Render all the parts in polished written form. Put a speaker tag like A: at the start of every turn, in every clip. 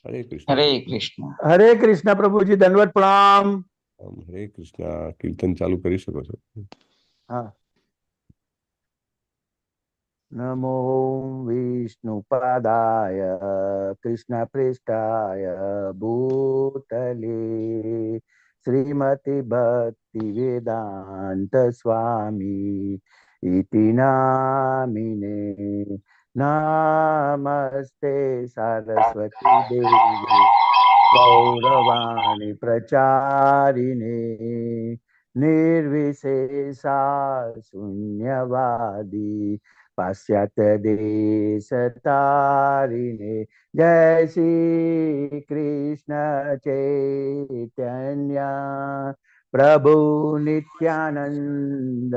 A: हरे कृष्ण।
B: हरे कृष्ण।
C: हरे कृष्ण प्रभु जी, दंडवत प्रणाम।
A: हरे कृष्ण कीर्तन चालू કરી શકો છો।
C: हाँ। नमो विष्णुपदाय कृष्ण पृष्ठाय भूतले श्रीमति भक्ति वेदांत स्वामी इति नामिने। नमस्ते सरस्वती देवी गौरवाणी प्रचारिणे निर्विशेषा शून्यवादी पाश्चात्य देश तारिणे। जय श्री कृष्ण चैतन्य प्रभु नित्यानंद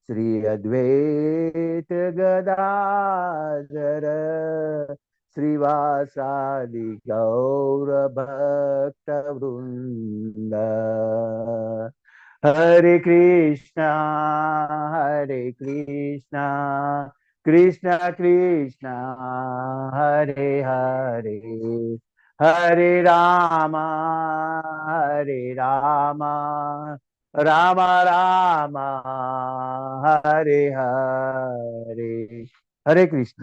C: श्री अद्वैत गदाधर श्रीवासादि गौर भक्त वृंद। हरे कृष्णा कृष्ण कृष्ण हरे हरे, हरे राम राम राम हरे हरे। हरे कृष्ण।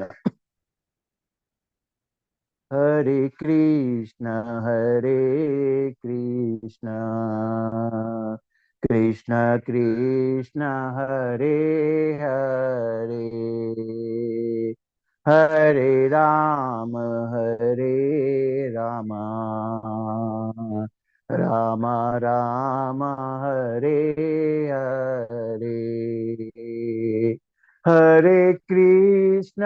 C: हरे कृष्ण कृष्ण कृष्ण हरे हरे, हरे राम राम राम हरे हरे। हरे कृष्ण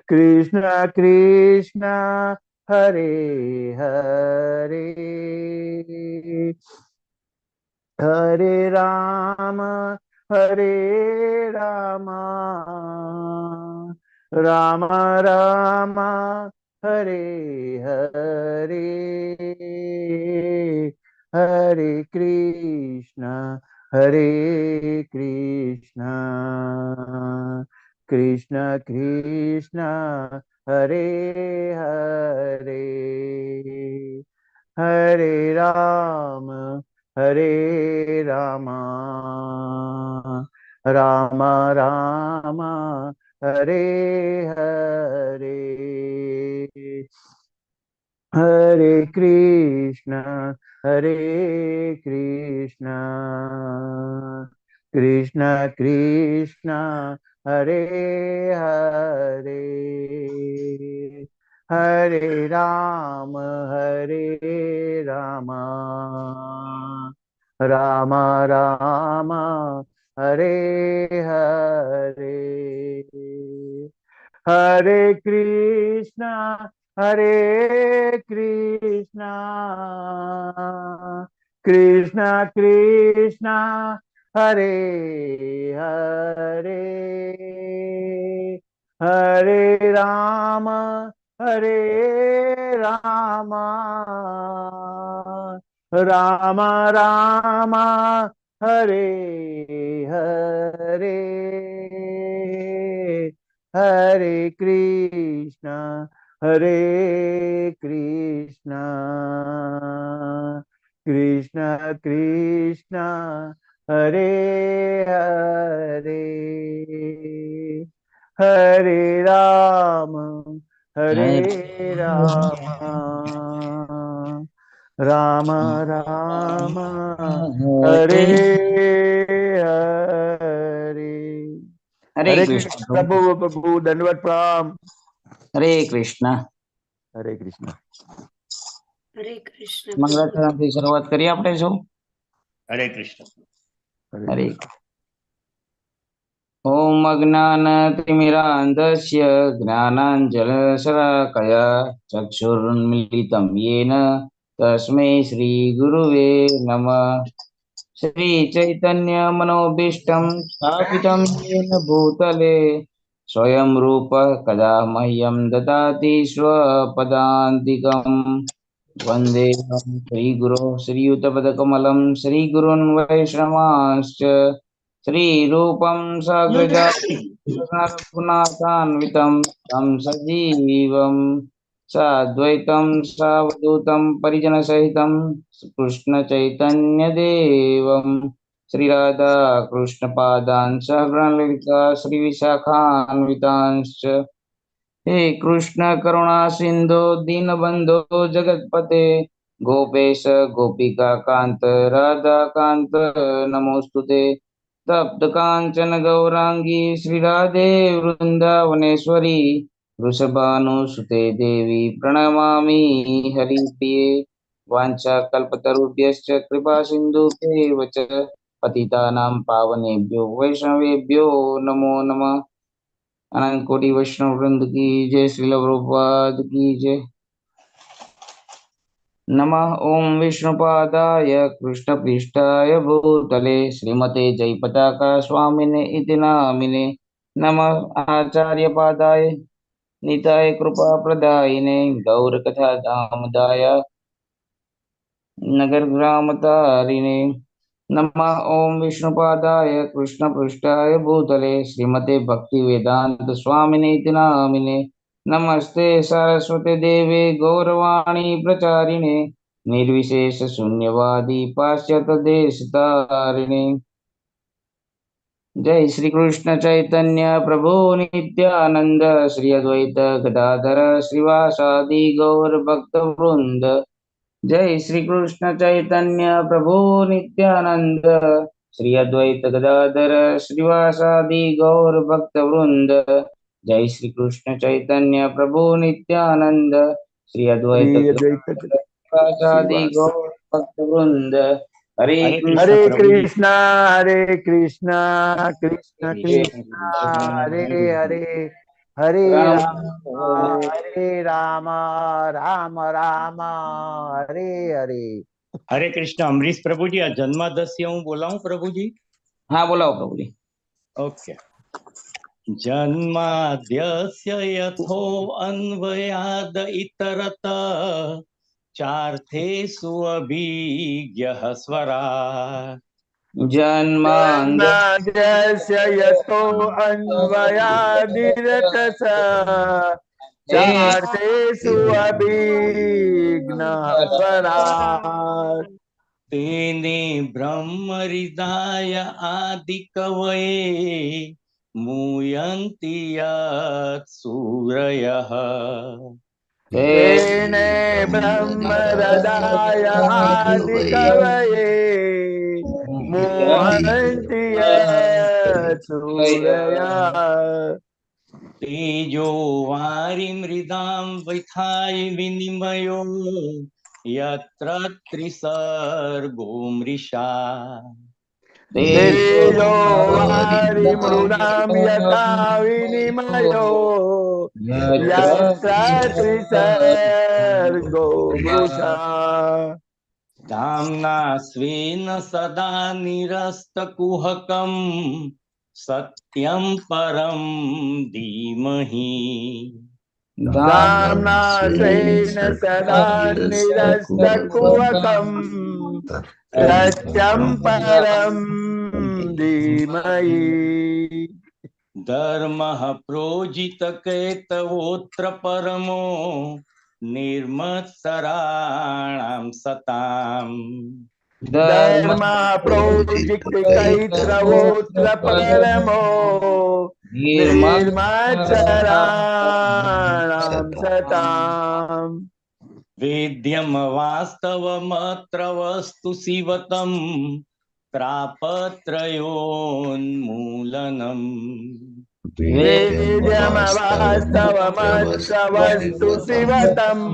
C: कृष्ण कृष्ण हरे हरे, हरे राम राम राम हरे हरे। हरे कृष्ण कृष्ण कृष्ण हरे हरे, हरे राम राम राम हरे हरे। हरे कृष्ण कृष्ण कृष्ण हरे हरे, हरे राम राम राम हरे हरे। हरे कृष्णा कृष्ण कृष्ण हरे हरे, हरे राम राम राम हरे हरे। हरे कृष्ण कृष्ण कृष्ण हरे हरे, हरे
B: जय
C: राम राम राम हरे
B: हरे
C: हरे।
B: हरे
C: हरे कृष्ण
B: कृष्ण।
C: प्रभु प्रभु दंडवत प्रणाम।
B: हरे कृष्ण।
C: हरे कृष्ण।
D: हरे कृष्ण प्रभु।
B: મંગળાચરણથી શરૂઆત કરીએ આપણે સૌ।
E: हरे कृष्ण।
C: हरे
B: હરે
C: कृष्ण।
B: ॐ अज्ञानतिमिरान्धस्य ज्ञानाञ्जनशलाकया चक्षुरुन्मीलितं येन तस्मै श्रीगुरुवे नमः। श्रीचैतन्यमनोभीष्टं स्थापितं येन भूतले स्वयं रूपः कदा मह्यं ददाति स्वपदान्तिकम्। वन्देऽहं श्रीगुरो श्रीयुतपदकमलं श्रीगुरून् वैष्णवांश्च श्रीरूपं साग्रजातरघुनाथान्वितं तं सजीवं साद्वैतं सावधूतं परिजनसहितं कृष्णचैतन्यदेवं श्रीराधा कृष्णपादान् सहगणललिता श्रीविशाखान्वितांश्च हे कृष्ण करुणा सिंधु दीनबंधो जगतपते गोपेश गोपिका कांत राधा कांत नमोस्तुते तप्त कांचन गौरांगी श्री राधे वृंदावनेश्वरी वृषभानुसुते देवी प्रणमामि हरिप्रिये वाञ्छा कल्पतरुभ्यश्च कृपा सिन्धुभ्येव च पतितानां पावनेभ्यो वैष्णवेभ्यो नमो नमः। अनंत कोटि वैष्णव वृंद की जय, श्रील प्रभुपाद की जय। नमः ओम विष्णुपादाय कृष्णपृष्ठाय भूतले श्रीमते जयपताका स्वामिने इति नामिने। नमः आचार्यपादाय निताय कृपा प्रदायिने गौरकथा दामदाय नगर ग्राम तारिणे। नमः ओम विष्णुपादाय कृष्णपृष्ठाय भूतले श्रीमते भक्ति वेदांत स्वामिने इति नामिने। नमस्ते सरस्वती देवे गौरवाणी प्रचारिणे निर्विशेष शून्यवादी पाश्चात्य देशतारिणे। जय श्री कृष्ण चैतन्य प्रभु नित्यानंद श्री अद्वैत गदाधर श्रीवासादि गौर भक्त वृंद। जय श्री कृष्ण चैतन्य प्रभु नित्यानंद श्री अद्वैत गदाधर श्रीवासादि गौर भक्त वृंद। जय श्री कृष्ण चैतन्य प्रभु नित्यानंद श्री अद्वैत
C: श्री
B: गदाधर
C: अद्वैत
B: श्रीवासादि
C: श्रीवास
B: गौर भक्त वृंद। हरे
E: हरे
B: कृष्ण
C: हरे
E: प्रभु जी।
C: कृष्णा कृष्ण कृष्ण
E: कृष्ण
C: हरे
E: हरे
C: हरे हरे
B: राम
C: राम राम राम हरे हरे।
E: हरे कृष्ण। अमरीश प्रभु जी, आ जन्मादस्य हूँ बोलाऊं प्रभु जी?
B: हाँ बोलाओ प्रभु जी।
E: ओके। जन्माद्यस्य यथो अन्वयाद इतरत चार्थेषु अभिज्ञः स्वराट्।
B: जन्मांध
C: जन्माद्यस्य यतो अन्वयादिरतस चार्थेषु अभिघ्नः स्वराट्।
E: तेने ब्रह्महृदाय आदिकवये मूयन्ति यत् सूरयः।
C: तेने ब्रह्महृदाय आदिकवये मोहन्ति यत् सूरयः।
E: तेजो वारिमृदां वृथाय विनिमयो यत्र त्रिसर्गो मृषा।
C: तेजो वारिमृदां यथा विनिमयो यत्र त्रिसर्गो मृषा।
E: धाम्ना स्वेन सदा निरस्तकुहकं सत्यं परं धीमहि।
C: धाम्ना स्वेन सदा निरस्तकुहकम् सत्यं परं धीमहि।
E: धर्मः प्रोजितकैतवोऽत्र परमो निर्मत्सराणां सताम्।
B: धर्म
C: धर्म प्रोजितकैत्रवोऽत्र परमो निर्मत्सराणां सताम्।
E: वेद्यं वास्तवमत्र वस्तु शिवतं त्रापत्रयोन्मूलनम्।
C: वेद्यमवास्तवमत्र वस्तु शिवतम्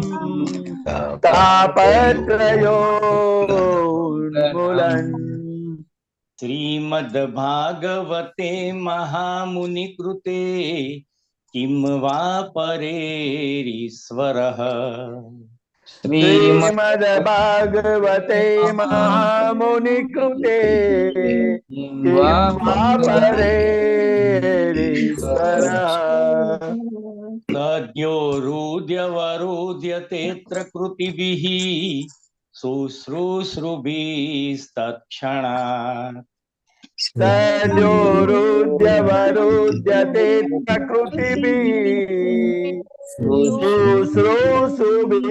C: तापत्रयोन्मूलन्।
E: श्रीमद्भागवते महामुनिकृते किं वा परेरीश्वरः।
C: श्रीमद्भागवते महामुनिकृते किं वा परेरीश्वरः।
E: सद्यो रुद्यवरुध्यतेऽत्र कृतिभिः शुश्रूषुभिस्तत्क्षणात्।
C: सद्योरुद्यवरुध्यते प्रकृतिभिः शुश्रूषुभिः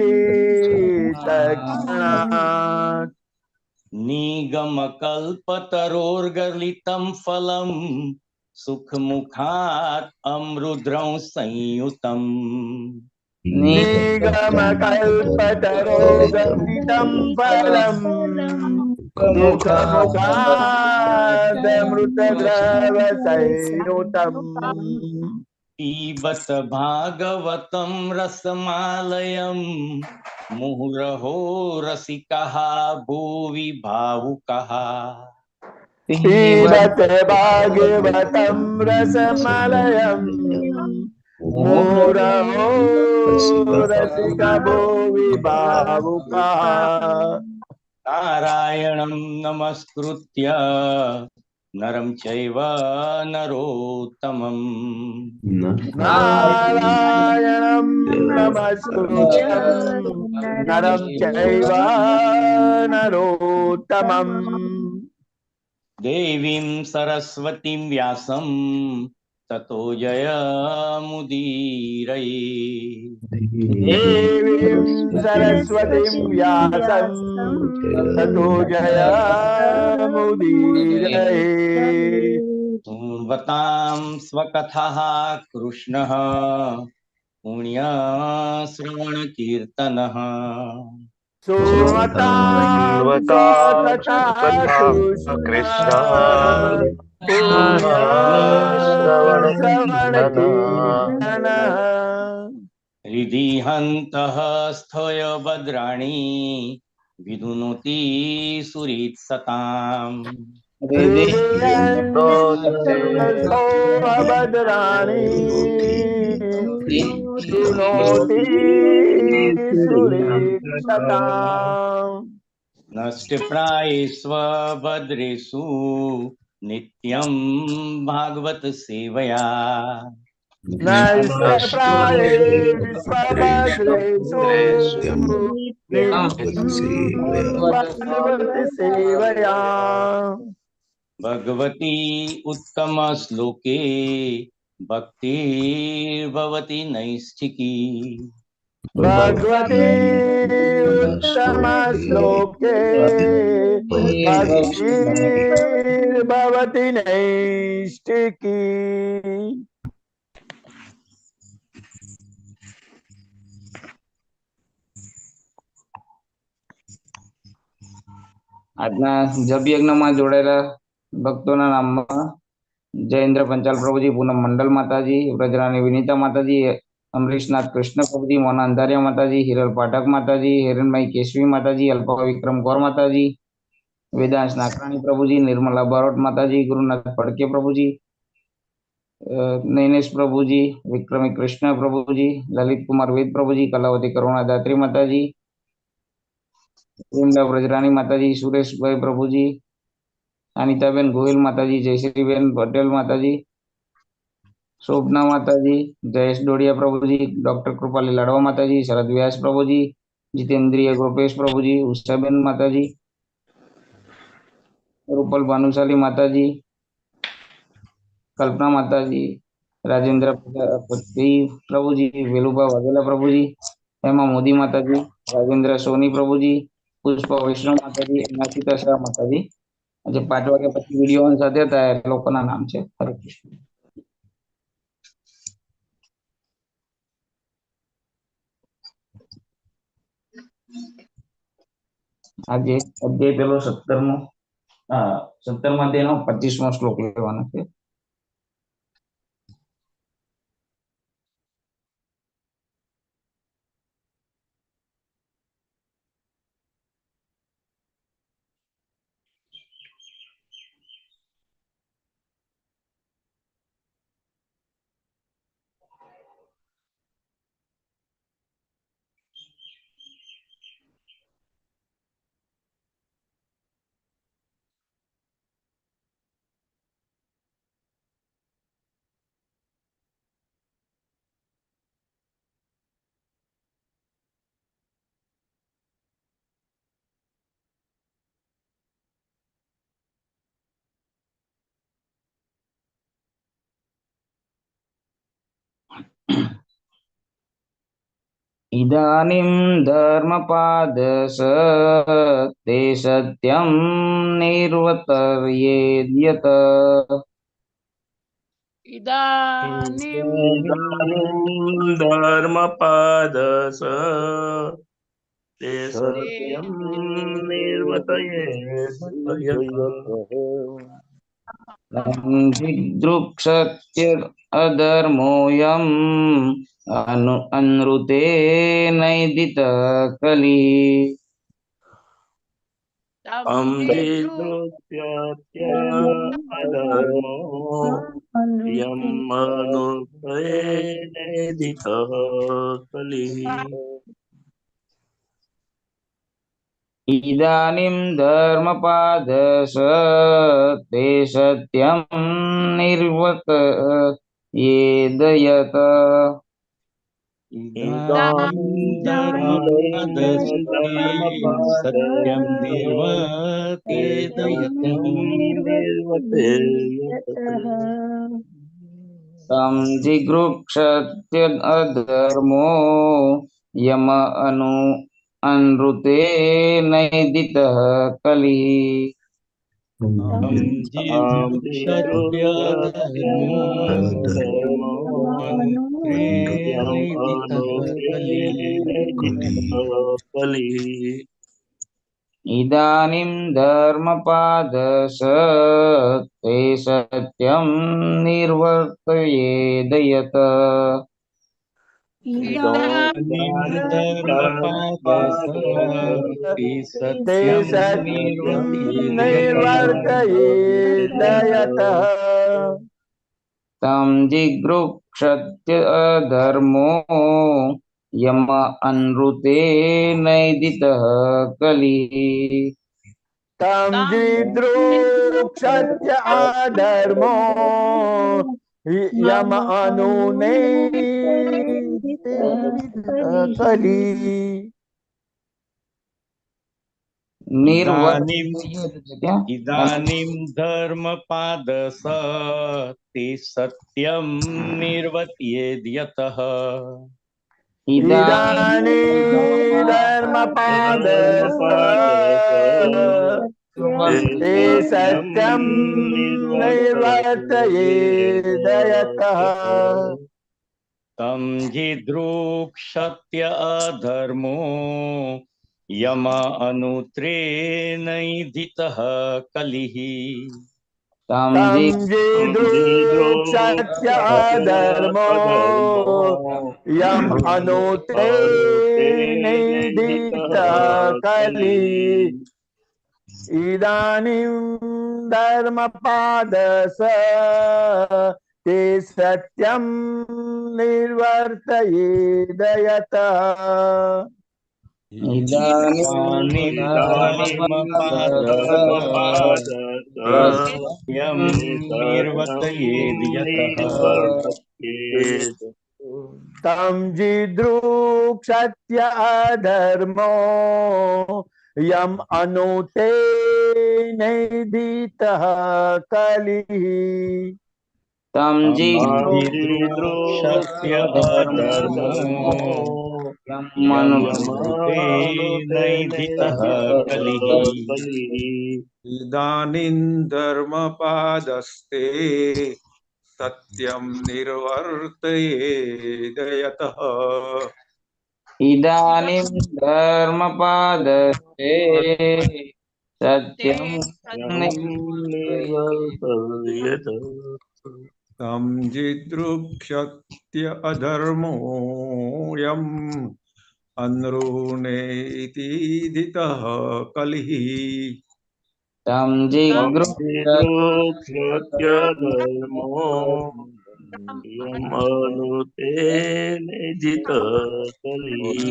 C: तत्क्षणात्
E: निगमकल्पतरोर्गलितं फलं सुखमुखात् अमृद्रं संयुतम्
C: निगमकल्पतरोगलितं फलम् मुखमुखादमृतद्रवसंयुतम्
E: पीबत भागवतं रसमालयं मुहुरहो रसिकः भुवि भावुकः
C: पिबत भागवतं रसमलयम् मुहुरहो रसिका भुवि भावुका
E: नारायणं नमस्कृत्य नरं चैव नरोत्तमम्
C: नारायणं नमस्कृत्यं नरं चैव नरोत्तमम्
E: देवीं सरस्वतीं व्यासं ततो जयमुदीरये
C: देवीं सरस्वतीं व्यासं ततो जयमुदीरये
E: शृण्वतां स्वकथाः कृष्णः पुण्यश्रवणकीर्तनः
C: शृण्वतां स्वकथा कृष्ण पुण्यश्रवणकीर्तन
E: हृदि हन्तः स्थय भद्राणि विधुनोति सुरीत्सताम्
C: भद्राणि विधुनोति सुरेक्षताम्
E: नष्टप्रायेष्व भद्रेषु नित्यं भागवत सेवया
C: नष्टप्रायेष्वभद्रेषु भगवति सेवया
E: भगवती उत्तमश्लोके भक्तिर्भवति नैष्ठिकी
C: भगवती उत्तमश्लोके भक्तिर्भवति नैष्ठिकी
B: આજના જપ યજ્ઞમાં જોડાયેલા ભક્તોના નામમાં જયેન્દ્ર પંચાલ પ્રભુજી, પૂનમ મંડલ માતાજી, વ્રજરાની વિનીતા માતાજી, અમરીશનાથ કૃષ્ણ પ્રભુજી, મોના અંધારિયા માતાજી, હિરલ પાઠક માતાજી, હિરણભાઈ કેશવી માતાજી, અલ્પા વિક્રમ કૌર માતાજી, વેદાંશ નાકરાણી પ્રભુજી, નિર્મલા બારોટ માતાજી, ગુરુનાથ ફડકે પ્રભુજી, નૈનેશ પ્રભુજી, વિક્રમી કૃષ્ણ પ્રભુજી, લલિત કુમાર વેદ પ્રભુજી, કલાવતી કરુણા દાત્રી માતાજી, વિમલા વ્રજરાણી માતાજી, સુરેશભાઈ પ્રભુજી, અનિતાબેન ગોહિલ માતાજી, જયશ્રીબેન પટેલ માતાજી, શોભના માતાજી, જયેશ ડોડિયા પ્રભુજી, ડોક્ટર કૃપાલી લાડવા માતાજી, શરદ વ્યાસ પ્રભુજી, જીતેન્દ્રિય ગોપેશ પ્રભુજી, ઉષાબેન માતાજી, રૂપલ ભાનુશાલી માતાજી, કલ્પના માતાજી, રાજેન્દ્ર પ્રભુજી, વેલુભા વાઘેલા પ્રભુજી, હેમા મોદી માતાજી, રાજેન્દ્ર સોની પ્રભુજી, પુષ્પા વૈષ્ણવ માતાજી, નાસિતા શાહ માતાજી. આજે 5 વાગ્યા પછી વિડીયો સાથે હતા એ લોકોના નામ છે. હરે કૃષ્ણ. આજે અધ્યાય પેલો 17મો 17મા અધ્યાયનો 25મો શ્લોક લેવાનો છે. इदानीं धर्मपादश ते सत्यं निर्वर्तयेद्यत
F: इदानीं
G: धर्मपादस ते सत्यं
B: जिदृक्षत्य अधर्मोऽयम् अनृते नैदितः कलिः
G: हम अधर्मो यम मनुपेदितः कलिः
B: इदानीं धर्मपादश ते सत्यं निर्वर्तयेदयत
E: सत्यं
B: तं जिगृक्षत्य अधर्मो यम अनृते नैदितः कलिः इदानीं धर्मपादश ते सत्यं निर्वर्तयेदयत
C: ते सत्यं निर्वर्तयेदयतः
B: तं जिगृक्षत्य अधर्मो यम अनृते नैदितः कलिः
C: तं जिदृक्षत्य अधर्मो यम अनुनेदितः कलिः
E: इदानीं धर्मपादस ते सत्यं निर्वर्तयेद्यतः
C: इदानीं धर्मपादस ते सत्यं निर्वर्तयेदयतः
E: तं जिदृक्षत्य अधर्मो यम अनुत्रे नैदितः कलिः
C: तं जिदृक्षत्य अधर्मो यम अनुत्रे नैदितः कलिः इदानीं धर्मपादस ते सत्यं निर्वर्तयेदयतः
B: इदानीं धर्मपादश
E: सत्यं निर्वर्तयेद्यतः
C: तं जिदृक्षत्य अधर्मो यम अनुते नैदितः कलिः
B: तं
E: जिदृक्षत्य अधर्मो यम अनुते नैदितः कलिः
H: इदानीं धर्मपादस्ते सत्यं निर्वर्तयेदयतः
B: इदानीं धर्मपादस्ते सत्यं
H: तं जिदृक्षत्य अधर्मो यम् अनृणेतीदितः कलिः
B: तं
G: जिगृक्षत्य धर्मो यमनुते नैदितः कलिः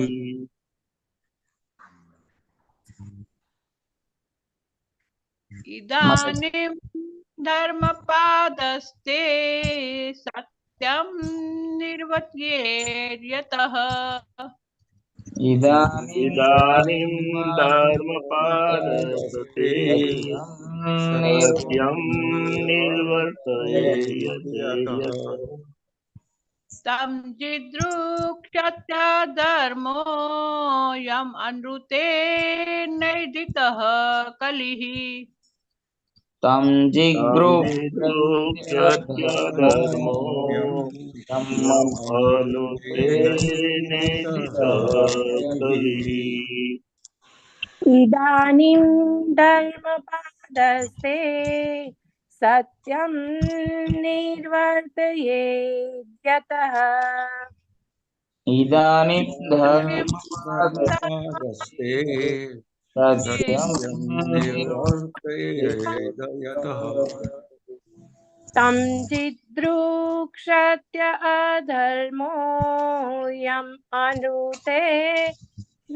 F: इदानीं धर्मपादस्ते सत्यं निर्वर्तयेद्यतः
G: इदानीं धर्मपादस्ते सत्यं निर्वर्तयेद्यतः
F: तं जिदृक्षत्य धर्मो यम् अनृते नैदितः कलिः
B: तं
G: जिगृक्षत्यधर्मो यम् अनुते नेदितः कलिः
I: इदानीं धर्मपादस्ते सत्यं निर्वर्तयेद्यतः
B: इदानीं
H: धर्मपादस्ते
B: सत्यं
H: सत्यं निर्वर्तयेदयतः
I: तं जिद्रुक्षत्य अधर्मो यम् अनुते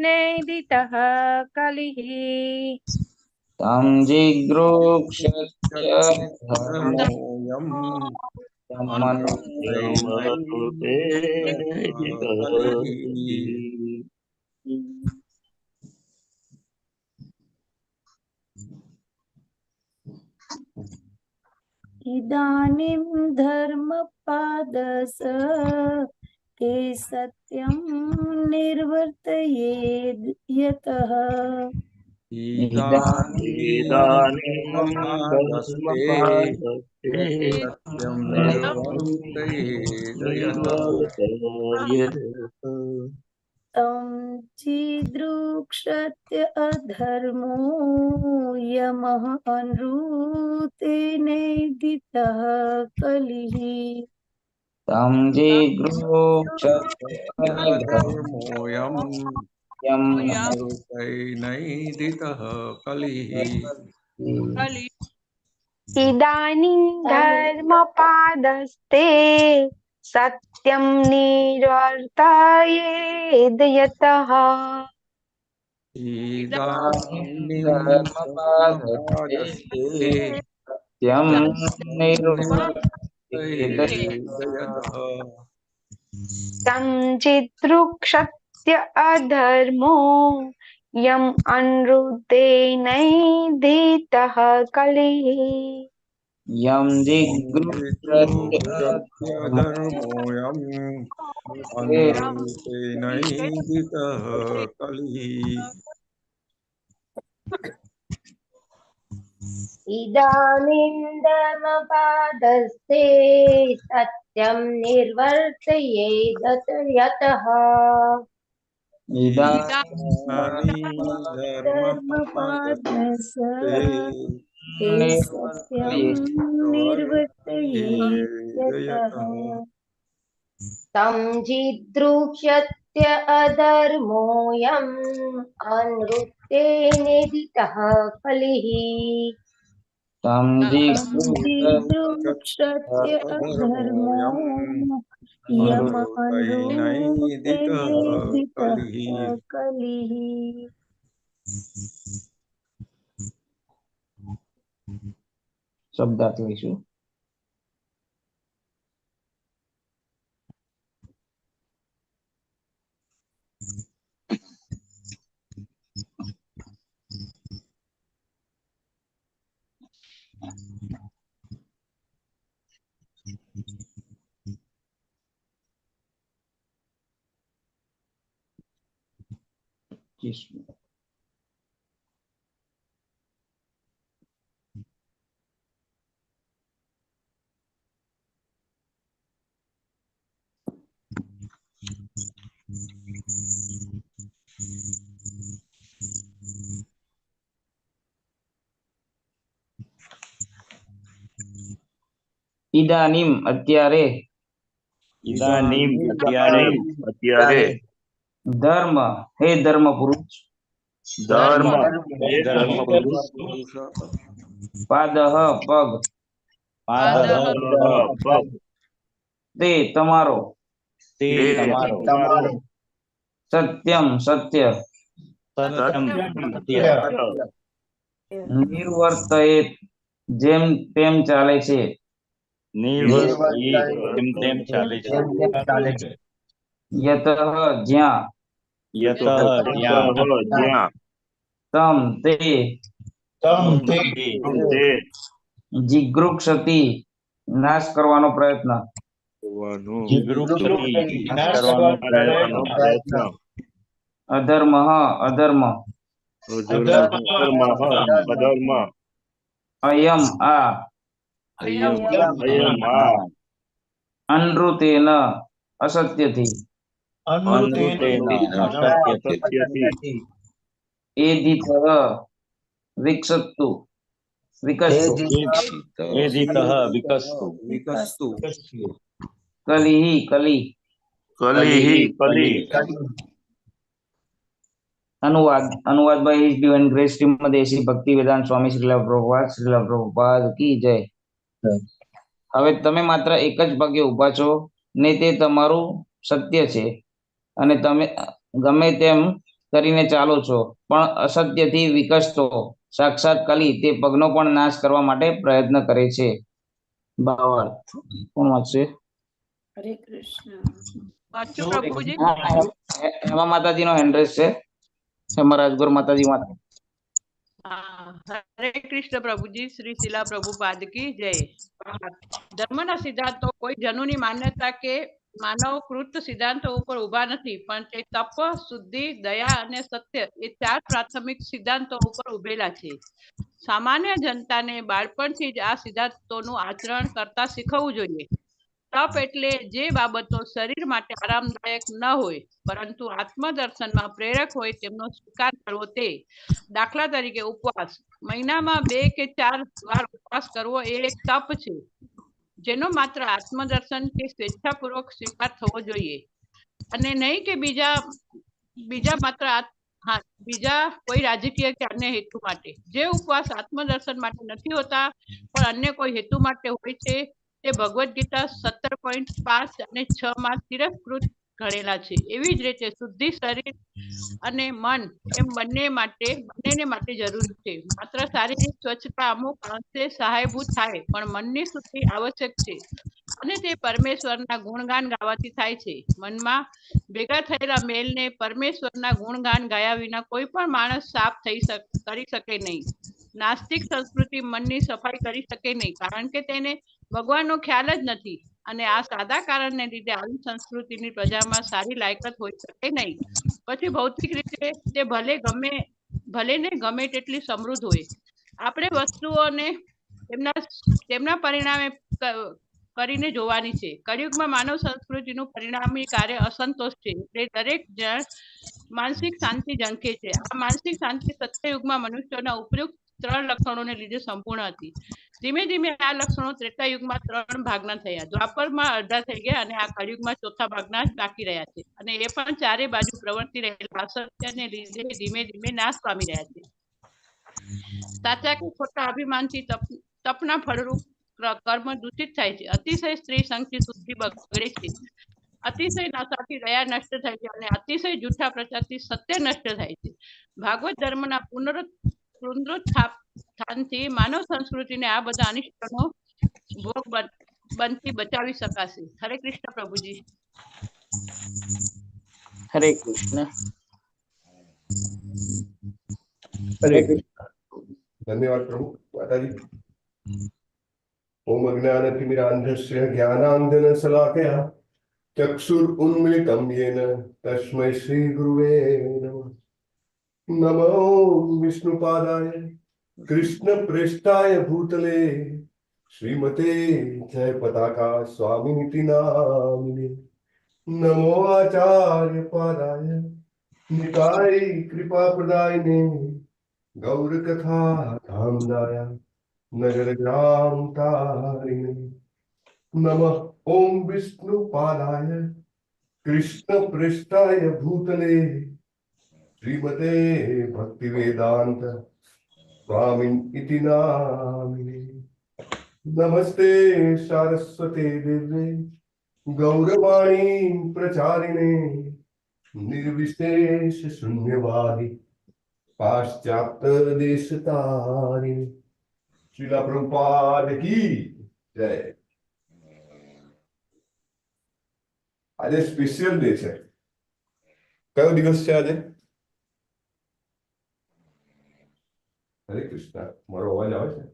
I: नेदितः कलिः
B: तं जिगृक्षत्य धर्मो
H: धर्मोऽयम्
B: यम्
H: अनुते
G: यम् अनुते
H: नैदितः
G: नेदितः
H: कलिः
I: इदानीं धर्मपादस ते सत्यं निर्वर्तयेद्यतः
G: इदानीं
H: धर्मपादस्ते
G: धर्मपादस्ते
H: सत्यं निर्वर्तयेदयतः
G: निर्वर्तयेदयतः
I: तं चिदृक्षत्य अधर्मो यमः अनुते नेदितः कलिः
B: तं जिगृक्षत्य
H: धर्मोऽयम्
B: यम्
H: अनुतैनैदितः कलिः
F: कलि
I: इदानीं धर्मपादस्ते सत्यं निर्वर्तयेद्यतः
H: इदानीं
B: धर्मपादस्ते
H: धर्मपादस्ते
B: सत्यं निर्वर्तयेत्
H: निर्वर्तयेदयतः
I: तं चिदृक्षत्य अधर्मो यम् अनुते नैदितः कलिः
B: यं जिगृक्षत्य
H: सत्यधर्मोऽयम् अनुतेनैदितः कलिः
I: इदानीं धर्मपादस्ते सत्यं निर्वर्तयेद्यतः
H: इदानीं धर्मपादस्ते
I: ते सत्यं निर्वर्तयेद्यतः तं जिदृक्षत्य अधर्मोऽयम् अनुते नेदितः कलिः
B: तं
I: जिदृक्षत्य अधर्मो
H: अनुतैनैदितः कलिः
I: कलिः
B: શબ્દાર્થ લઈશું. ઇદાનીમ અત્યારે,
E: ઇદાનીમ અત્યારે,
B: ધર્મ હે ધર્મ પુરુષ,
G: ધર્મ હે ધર્મ પુરુષ,
B: પાદહ પગ,
E: પાદઃ
G: પગ,
B: તે તમારો,
E: તે તમારો,
B: સત્યમ સત્ય,
E: સત્યમ સત્ય,
B: નિર્વર્તયેત જેમ તેમ ચાલે છે,
E: નિર્વર્તયેત જેમ તેમ ચાલે છે,
B: યતઃ જ્યાં,
E: યતઃ જ્યાં,
G: જ્યાં,
B: તમ તે,
G: તે,
B: જિગૃક્ષતિ નાશ કરવાનો પ્રયત્ન,
H: હોવાનું
E: જીવરૂપથી નાશ કરવાનો પ્રયત્ન.
B: અધર્મ અધર્મ
G: અધર્મ
B: અયમ આ
F: અયમ
G: અયમ આ
B: અનૃતેન અસત્યથી
G: અસત્યથી
B: એધિત વિકસતુ વિકસતુ
E: એધિતઃ વિકસતુ
H: વિકસતુ
B: કલિ કલી
G: કલી
B: अनुवाद by his divine grace Shrimad A C Bhaktivedanta स्वामी श्रीला प्रभुपाद કી જય. હવે તમે માત્ર એક જ પગે ઊભા છો ને તે તમારું સત્ય છે અને તમે ગમે તેમ કરીને ચાલો છો, પણ અસત્યથી વિકસતો સાક્ષાત કલી તે પગનો પણ નાશ કરવા માટે પ્રયત્ન કરે છે. ભાવાર્થ કોણ વાંચશે?
D: હરે કૃષ્ણ.
F: વાંચો પ્રભુજી.
B: હેમા માતાજીનો હેન્ડરેસ છે. હેમા રાજગોર માતાજી માટે.
F: હરે કૃષ્ણ પ્રભુજી. શ્રી શિલા પ્રભુપાદ કી જય. ધર્મના સિદ્ધાંતો કોઈ જનુની માન્યતા કે માનવકૃત સિદ્ધાંતો ઉપર ઉભા નથી, પણ તે તપ, શુદ્ધિ, દયા અને સત્ય એ 4 પ્રાથમિક સિદ્ધાંતો ઉપર ઉભેલા છે. સામાન્ય જનતાને બાળપણથી જ આ સિદ્ધાંતોનું આચરણ કરતા શીખવવું જોઈએ. તપ એટલે જે બાબતો શરીર માટે આરામદાયક ન હોય પરંતુ આત્મદર્શનમાં પ્રેરક હોય તેમનો સ્વીકાર કરવો તે. દાખલા તરીકે ઉપવાસ. મહિનામાં 2 કે 4 વાર ઉપવાસ કરવો એ એક તપ છે, જેનો માત્ર આત્મદર્શન કે સ્વેચ્છાપૂર્વક સ્વીકાર થવો જોઈએ અને નહીં કે બીજા માત્ર બીજા કોઈ રાજકીય કે અન્ય હેતુ માટે. જે ઉપવાસ આત્મદર્શન માટે નથી હોતા પણ અન્ય કોઈ હેતુ માટે હોય છે તે ભગવદ્ ગીતા 17.5 અને 6 માં તિરસ્કૃત ગણેલા છે. એવી જ રીતે શુદ્ધિ શરીર અને મન એમ બંનેને માટે જરૂરી છે. માત્ર શારીરિક સ્વચ્છતા અમુક અંશે સહાયભૂત થાય, પણ મનની શુદ્ધિ આવશ્યક છે અને તે પરમેશ્વરના ગુણગાન ગાવાથી થાય છે. મનમાં ભેગા થયેલા મેલને પરમેશ્વરના ગુણગાન ગાયા વિના કોઈ પણ માણસ સાફ કરી શકે નહીં. નાસ્તિક સંસ્કૃતિ મનની સફાઈ કરી શકે નહીં, કારણ કે તેને ભગવાનનો ખ્યાલ જ નથી અને આ સાદા કારણને લીધે આવી સંસ્કૃતિની પ્રજામાં સારી લાયકાત હોઈ શકે નહીં. પછી ભૌતિક રીતે તે ભલે ને ગમે તેટલી સમૃદ્ધ હોય, આપણે વસ્તુઓને તેમના પરિણામે કરીને જોવાની છે. કળિયુગમાં માનવ સંસ્કૃતિનું પરિણામી કાર્ય અસંતોષ છે, એટલે દરેક જણ માનસિક શાંતિ ઝંખે છે. આ માનસિક શાંતિ સત્યયુગમાં મનુષ્યોના ઉપયુક્ત 3 લક્ષણોને લીધે સંપૂર્ણ હતી. ધીમે ધીમે આ લક્ષણો ત્રેતાયુગમાં 3 ભાગના થયા, દ્વાપરમાં અડધા થઈ ગયા અને આ કળિયુગમાં 4થા ભાગના બાકી રહ્યા છે અને એ પણ ચારે બાજુ પ્રવર્તી રહેલા અસત્યને લીધે ધીમે ધીમે નાશ પામી રહ્યા છે. સાચા કે ખોટા અભિમાનથી તપના ફળરૂપ કર્મ દૂષિત થાય છે. અતિશય સ્ત્રી સંગથી શુદ્ધિ બગડે છે. અતિશય નશાથી દયા નષ્ટ થાય છે અને અતિશય જૂઠા પ્રચારથી સત્ય નષ્ટ થાય છે. ભાગવત ધર્મના પુનરુત્થાનથી માનવ સંસ્કૃતિને આ બધા અનિષ્ટનો ભોગ બનતી બચાવી શકાશે. હરે કૃષ્ણ પ્રભુજી.
B: હરે કૃષ્ણ.
A: હરે કૃષ્ણ. ધન્યવાદ પ્રભુ માતાજી. ઓમ અજ્ઞાનતિમિરાંધસ્ય જ્ઞાનાંજન શલાકયા ચક્ષુરુન્મિલિतं येन તસ્मै શ્રી ગુરુવે નમઃ. નમો વિષ્ણુપાદાય કૃષ્ણ પ્રેષ્ઠાય ભૂતલે શ્રીમતે જય પતાકા સ્વામિનિતિ નામિને. નમો આચાર્ય પાદાય નિતાય કૃપા પ્રદાયને ગૌર કથા ધામદાય નગર ગ્રામ તારિણે. નમઃ ઓમ વિષ્ણુપાદાય કૃષ્ણ પ્રેષ્ઠાય ભૂતલે શ્રીમતે ભક્તિ વેદાંત સ્વામિનિતિ નામિને. નમસ્તે સારસ્વતે દેવે ગૌરવાણી પ્રચારિણે નિર્વિશેષ શૂન્યવાદી પાશ્ચાત્ય દેશતારિણે. શ્રીલા પ્રભુપાદ કી જય. આજે સ્પેશિયલ ડે છે. કયો દિવસ છે આજે? હરે કૃષ્ણ. મારો અવાજ આવે છે?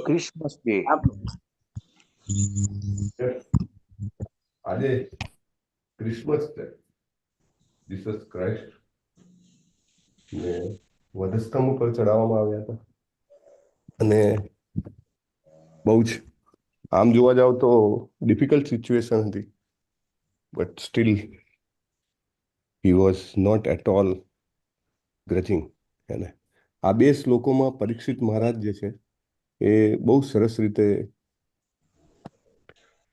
G: Christmas day.
A: આજે ક્રિસમસ છે. જીસસ ક્રાઇસ્ટ ને વધસ્તંભ ઉપર ચડાવવામાં આવ્યા હતા અને બહુ જ આમ જોવા જાવ તો ડિફિકલ્ટ સિચ્યુએશન હતી, but still he was not at all grudging. એને આ બે શ્લોકોમાં પરીક્ષિત મહારાજ જે છે એ બહુ સરસ રીતે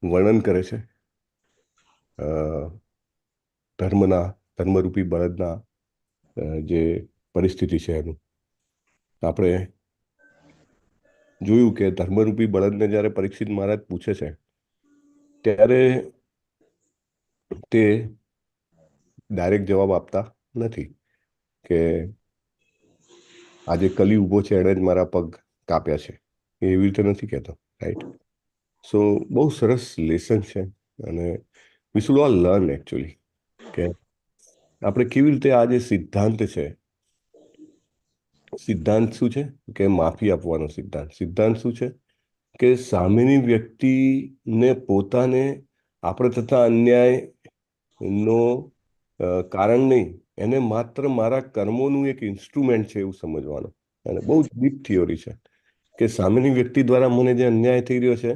A: વર્ણન કરે છે ધર્મરૂપી બળદના જે પરિસ્થિતિ છે એનું. આપણે જોયું કે ધર્મરૂપી બળદને જ્યારે પરીક્ષિત મહારાજ પૂછે છે ત્યારે તે ડાયરેક્ટ જવાબ આપતા નથી કે આજે કલી ઊભો છે એણે જ મારા પગ કાપ્યા છે, એવી રીતે નથી કહેતો, રાઈટ? સો બહુ સરસ લેસન છે અને we should all learn actually કે આપણે કેવી રીતે આ જે સિદ્ધાંત છે, સિદ્ધાંત શું છે કે માફી આપવાનો સિદ્ધાંત. સિદ્ધાંત શું છે કે સામેની વ્યક્તિને પોતાને આપણે થતા અન્યાયનો કારણ નહીં, એને માત્ર મારા કર્મોનું એક ઇન્સ્ટ્રુમેન્ટ છે એવું સમજવાનું. અને બહુ જ ડીપ થિયોરી છે કે સામેની વ્યક્તિ દ્વારા મને જે અન્યાય થઈ રહ્યો છે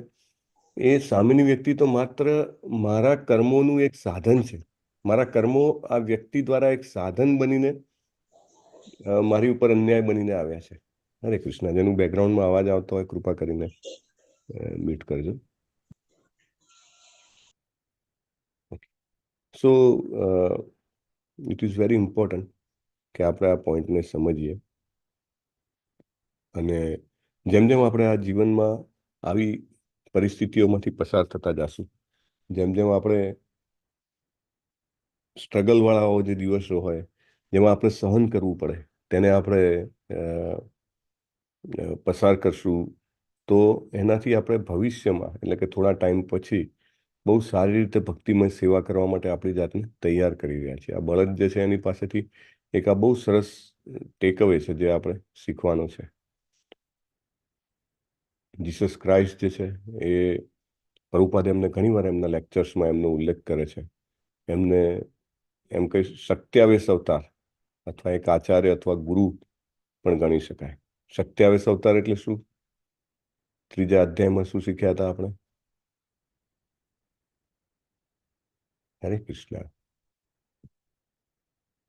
A: એ સામેની વ્યક્તિ તો માત્ર મારા કર્મોનું એક સાધન છે. મારા કર્મો આ વ્યક્તિ દ્વારા એક સાધન બનીને મારી ઉપર અન્યાય બનીને આવ્યા છે. હરે કૃષ્ણ. જેનું બેકગ્રાઉન્ડમાં અવાજ આવતો હોય કૃપા કરીને મ્યુટ કરજો. સો ઇટ ઇઝ વેરી ઇમ્પોર્ટન્ટ કે આપણે આ પોઈન્ટને સમજીએ અને જેમ જેમ આપણે આ જીવનમાં આવી પરિસ્થિતિઓમાંથી પસાર થતા જશું, જેમ જેમ આપણે સ્ટ્રગલવાળાઓ જે દિવસો હોય જેમાં આપણે સહન કરવું પડે તેને આપણે પસાર કરશું તો એનાથી આપણે ભવિષ્યમાં એટલે કે થોડા ટાઈમ પછી બહુ સારી રીતે ભક્તિમય સેવા કરવા માટે આપણી જાતને તૈયાર કરી રહ્યા છીએ. આ બળદ જે છે એની પાસેથી એક આ બહુ સરસ ટેકઅવે છે જે આપણે શીખવાનો છે. જીસસ ક્રાઇસ્ટ જે છે એ પ્રભુપાદ એમને ઘણીવાર એમના લેક્ચર્સમાં એમનો ઉલ્લેખ કરે છે. એમને એમ કહી 27 અવતાર અથવા એક આચાર્ય અથવા ગુરુ પણ ગણી શકાય. 27 અવતાર એટલે શું? ત્રીજા અધ્યાયમાં શું શીખ્યા હતા આપણે? હરે કૃષ્ણ.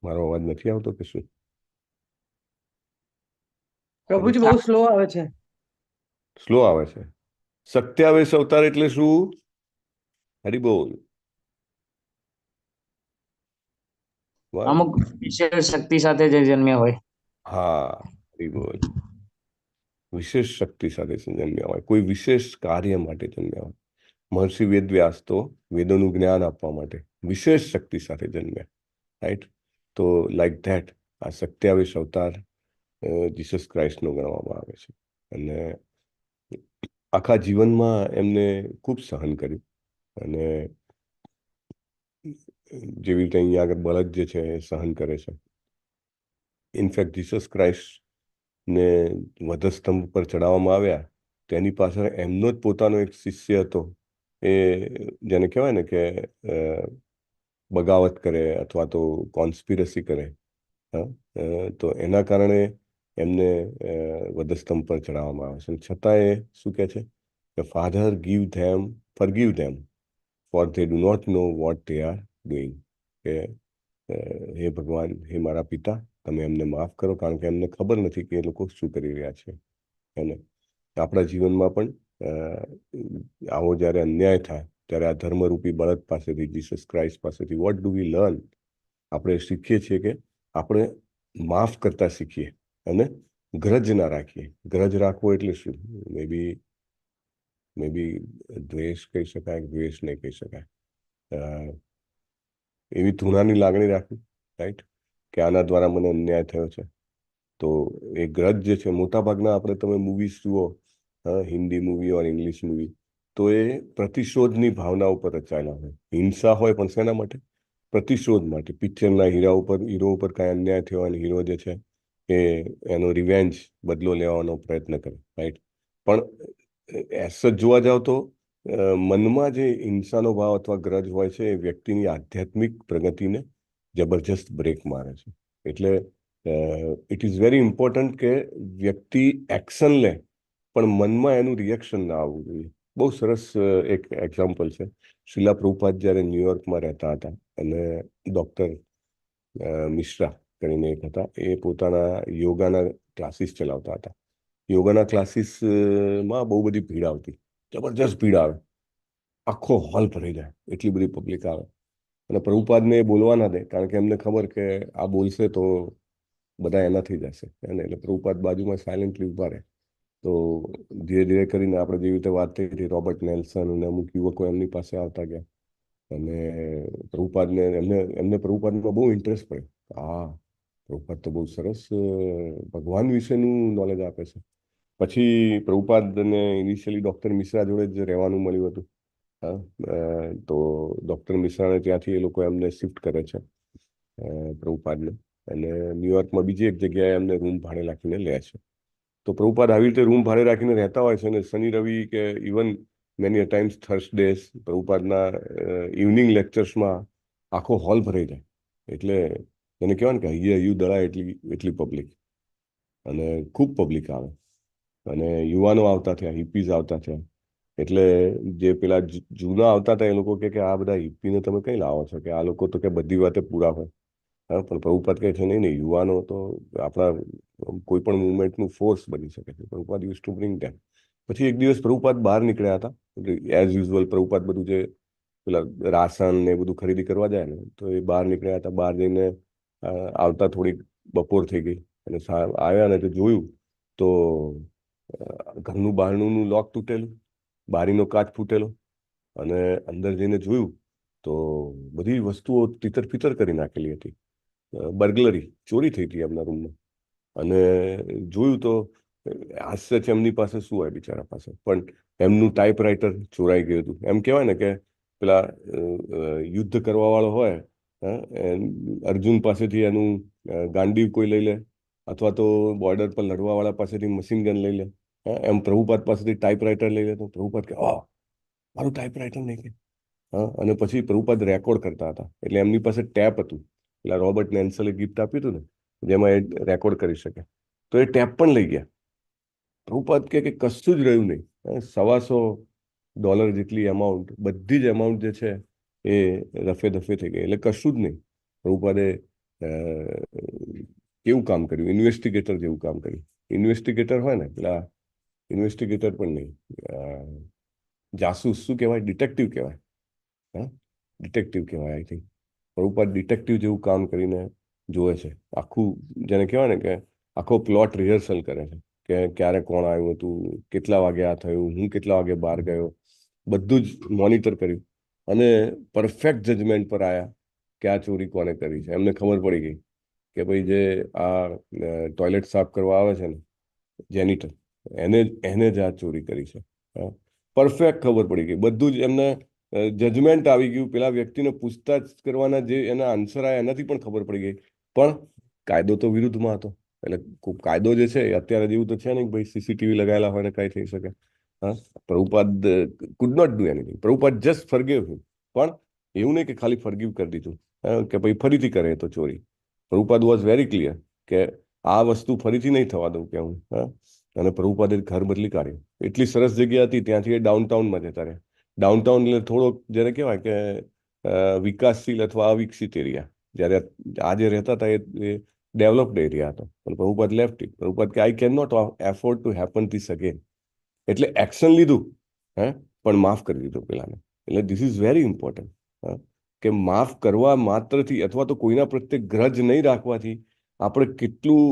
A: મારો અવાજ નથી આવતો કે શું?
J: પ્રભુજી બહુ સ્લો આવે છે.
A: સ્લો આવે છે. 27 અવતાર એટલે શું? હરી બોલ.
B: અમુક વિશેષ શક્તિ સાથે જે જન્મ્યા હોય.
A: હા, હરી બોલ. વિશેષ શક્તિ સાથે જન્મ્યા હોય, કોઈ વિશેષ કાર્ય માટે જન્મ્યા હોય. મહર્ષિ વેદવ્યાસ તો વેદોનું જ્ઞાન આપવા માટે વિશેષ શક્તિ સાથે જન્મ્યા, રાઈટ? તો લાઈક ધેટ આ 27 અવતાર જીસસ ક્રાઇસ્ટનો ગણવામાં આવે છે. અને આખા જીવનમાં એમને ખૂબ સહન કર્યું અને જેવી રીતે અહીંયા આગળ બળદ જે છે એ સહન કરે છે. ઇનફેક્ટ જીસસ ક્રાઇસ્ટને વધસ્તંભ પર ચડાવવામાં આવ્યા તેની પાછળ એમનો જ પોતાનો એક શિષ્ય હતો, એ જેને કહેવાય ને કે બગાવત કરે અથવા તો કોન્સ્પિરસી કરે, તો એના કારણે એમને વધસ્તંભ પર ચડાવવામાં આવે છે. છતાં એ શું કહે છે કે father forgive them for they do not know what they are doing. કે હે ભગવાન, હે મારા પિતા, તમે એમને માફ કરો કારણ કે એમને ખબર નથી કે એ લોકો શું કરી રહ્યા છે. અને આપણા જીવનમાં પણ આવો જ્યારે અન્યાય થાય ત્યારે આ ધર્મરૂપી બળદ પાસેથી, જીસસ ક્રાઇસ્ટ પાસેથી વોટ ડુ વી લર્ન? આપણે શીખીએ છીએ કે આપણે માફ કરતા શીખીએ અને ગ્રજ ના રાખીએ. ગ્રજ રાખવો એટલે શું? મે બી દ્વેષ કહી શકાય, દ્વેષ નહીં કહી શકાય, એવી ધૂણાની લાગણી રાખવી, રાઈટ? કે આના દ્વારા મને અન્યાય થયો છે. તો એ ગ્રજ જે છે, મોટાભાગના આપણે તમે મૂવીઝ જુઓ, હિન્દી મૂવી ઓર ઇંગ્લિશ મૂવી, તો એ પ્રતિશોધની ભાવના ઉપર રચાયેલા હોય. હિંસા હોય પણ શેના માટે? પ્રતિશોધ માટે. પિક્ચરના હીરો ઉપર કાંઈ અન્યાય થયો અને હીરો જે છે એ એનો રિવેન્જ, બદલો લેવાનો પ્રયત્ન કરે, રાઈટ? પણ એસ જોવા જાવ તો મનમાં જે હિંસાનો ભાવ અથવા ગ્રજ હોય છે એ વ્યક્તિની આધ્યાત્મિક પ્રગતિને જબરજસ્ત બ્રેક મારે છે. એટલે ઇટ ઇઝ વેરી ઇમ્પોર્ટન્ટ કે વ્યક્તિ એક્શન લે પણ મનમાં એનું રિએક્શન ના આવવું જોઈએ. બહુ સરસ એક એક્ઝામ્પલ છે. શિલા પ્રભુપાદ જ્યારે ન્યુયોર્કમાં રહેતા હતા અને ડૉક્ટર મિશ્રા કરીને એક હતા, એ પોતાના યોગાના ક્લાસીસ ચલાવતા હતા. યોગાના ક્લાસીસમાં બહુ બધી ભીડ આવતી, જબરજસ્ત ભીડ આવે, આખો હોલ ભરાઈ જાય, એટલી બધી પબ્લિક આવે. અને પ્રભુપાદને બોલવા ના દે, કારણ કે એમને ખબર કે આ બોલશે તો બધા એનાથી જશે. એટલે પ્રભુપાદ બાજુમાં સાયલેન્ટલી ઉભા રહે. તો ધીરે ધીરે કરીને આપણે જેવી રીતે વાત થઈ હતી, રોબર્ટ નેલ્સન અને અમુક યુવકો એમની પાસે આવતા ગયા અને પ્રભુપાદને એમને પ્રભુપાદમાં બહુ ઇન્ટરેસ્ટ પડ્યો. હા, પ્રભુપાદ તો બહુ સરસ ભગવાન વિશેનું નોલેજ આપે છે. પછી પ્રભુપાદને ઇનિશિયલી ડૉક્ટર મિશ્રા જોડે જ રહેવાનું મળ્યું હતું. તો ડૉક્ટર મિશ્રાને ત્યાંથી એ લોકો એમને શિફ્ટ કરે છે પ્રભુપાદને, અને ન્યુયોર્કમાં બીજી એક જગ્યાએ એમને રૂમ ભાડે રાખીને લે છે. તો પ્રભુપાદ આવી રીતે રૂમ ભાડે રાખીને રહેતા હોય છે અને શનિ રવિ કે ઇવન મેની ટાઈમ્સ થર્સડેઝ પ્રભુપાદના ઇવનિંગ લેક્ચર્સમાં આખો હોલ ભરાઈ જાય. એટલે એને કહેવાય ને કે હૈયું દળાય એટલી પબ્લિક, અને ખૂબ પબ્લિક આવે. અને યુવાનો આવતા થયા, હિપ્પીઝ આવતા થયા. એટલે જે પેલા જૂના આવતા હતા એ લોકો કે આ બધા હિપ્પીને તમે કઈ લાવો છો, કે આ લોકો તો કે બધી વાતે પૂરા હોય. હા, પણ પ્રભુપાદ કહે છે નહીં, યુવાનો તો આપણા કોઈ પણ મુવમેન્ટનું ફોર્સ બની શકે છે. પ્રભુપાદ યુઝ ટુ બ્રિંગ ધેમ. પછી એક દિવસ પ્રભુપાદ બહાર નીકળ્યા હતા. એઝ યુઝ્યુઅલ પ્રભુપાદ બધું જે પેલા રાશન ને બધું ખરીદી કરવા જાય ને, તો એ બહાર નીકળ્યા હતા. બહાર જઈને આવતા થોડીક બપોર થઈ ગઈ અને આવ્યા ને તો જોયું તો ઘરનું બહારનું લોક તૂટેલું, બારીનો કાચ ફૂટેલો, અને અંદર જઈને જોયું તો બધી વસ્તુઓ તિતર ફિતર કરી નાખેલી હતી. બર્ગલરી, ચોરી થઈ હતી એમના રૂમમાં. અને જોયું તો હાસ્ય છે એમની પાસે શું હોય બિચારા પાસે, પણ એમનું ટાઈપરાઇટર ચોરાઈ ગયું હતું. એમ કહેવાય ને કે પેલા યુદ્ધ કરવા વાળો હોય, અર્જુન પાસેથી એનું ગાંડીવ કોઈ લઈ લે, અથવા તો બોર્ડર પર લડવા વાળા પાસેથી મશીન ગન લઈ લે, એમ પ્રભુપાદ પાસેથી ટાઈપરાઇટર લઈ લે. તો પ્રભુપાદ કે મારું ટાઈપરાઇટર નહીં કે. અને પછી પ્રભુપાદ રેકોર્ડ કરતા હતા, એટલે એમની પાસે ટેપ હતું. પેલા રોબર્ટ નેલ્સલે ગિફ્ટ આપ્યું હતું ને, જેમાં એ રેકોર્ડ કરી શકે. તો એ ટેપ પણ લઈ ગયા. પ્રભુપાદ કે કશું જ રહ્યું નહીં. $125 જેટલી અમાઉન્ટ, બધી જ અમાઉન્ટ જે છે એ રફે દફે થઈ ગઈ. એટલે કશું જ નહીં. પ્રભુપાદે કેવું કામ કર્યું, ઇન્વેસ્ટિગેટર જેવું કામ કર્યું. ઇન્વેસ્ટિગેટર હોય ને, પેલા ઇન્વેસ્ટિગેટર પણ નહીં, જાસૂસ શું કહેવાય, ડિટેક્ટિવ કહેવાય. ડિટેક્ટિવ કહેવાય આઈ થિંક. પ્રભુપાદ ડિટેક્ટિવ જેવું કામ કરીને જોવે છે. આખું જેને કહેવાય ને કે આખો પ્લોટ રિહર્સલ કરે છે, કે ક્યારે કોણ આવ્યું હતું, કેટલા વાગે આ થયું, હું કેટલા વાગે બહાર ગયો, બધું જ મોનિટર કર્યું. અને પરફેક્ટ જજમેન્ટ પર આવ્યા કે આ ચોરી કોને કરી છે. એમને ખબર પડી ગઈ કે ભાઈ જે આ ટોયલેટ સાફ કરવા આવે છે ને, જેનિટર, એને જ આ ચોરી કરી છે. પરફેક્ટ ખબર પડી ગઈ, બધું જ એમને જજમેન્ટ આવી ગયું. પેલા વ્યક્તિને પૂછતાછ કરવાના જે એના આન્સર આવ્યા એનાથી પણ ખબર પડી ગઈ. પણ કાયદો તો વિરુદ્ધમાં હતો. એટલે કાયદો જે છે અત્યારે જેવું તો છે ને ભાઈ સીસીટીવી લગાવેલા હોય ને કઈ થઈ શકે. Prabhupada could not do anything. Prabhupada just forgive him. પણ એવું નહીં કે ખાલી ફરગીવ કરી દીધું કે ભાઈ ફરીથી કરે તો ચોરી. પ્રભુપાદ વોઝ વેરી ક્લિયર કે આ વસ્તુ ફરીથી નહીં થવા દઉં કે હું. અને પ્રભુપાદે ઘર બદલી કાઢ્યું. એટલી સરસ જગ્યા હતી, ત્યાંથી એ ડાઉનટાઉનમાં જતા રહ્યા. ડાઉનટાઉન એટલે થોડોક જેને કહેવાય કે વિકાસશીલ અથવા અવિકસિત એરિયા. જ્યારે આજે રહેતા હતા એ ડેવલપ્ડ એરિયા હતો. પણ પ્રભુપાદ લેફ્ટ ઇટ. પ્રભુપાદ કે I can not afford to happen this again. એટલે એક્શન લીધું, પણ માફ કરી દીધું પેલાને. એટલે ધીસ ઇઝ વેરી ઇમ્પોર્ટન્ટ, કે માફ કરવા માત્રથી અથવા તો કોઈના પ્રત્યે ગ્રજ નહીં રાખવાથી આપણે કેટલું,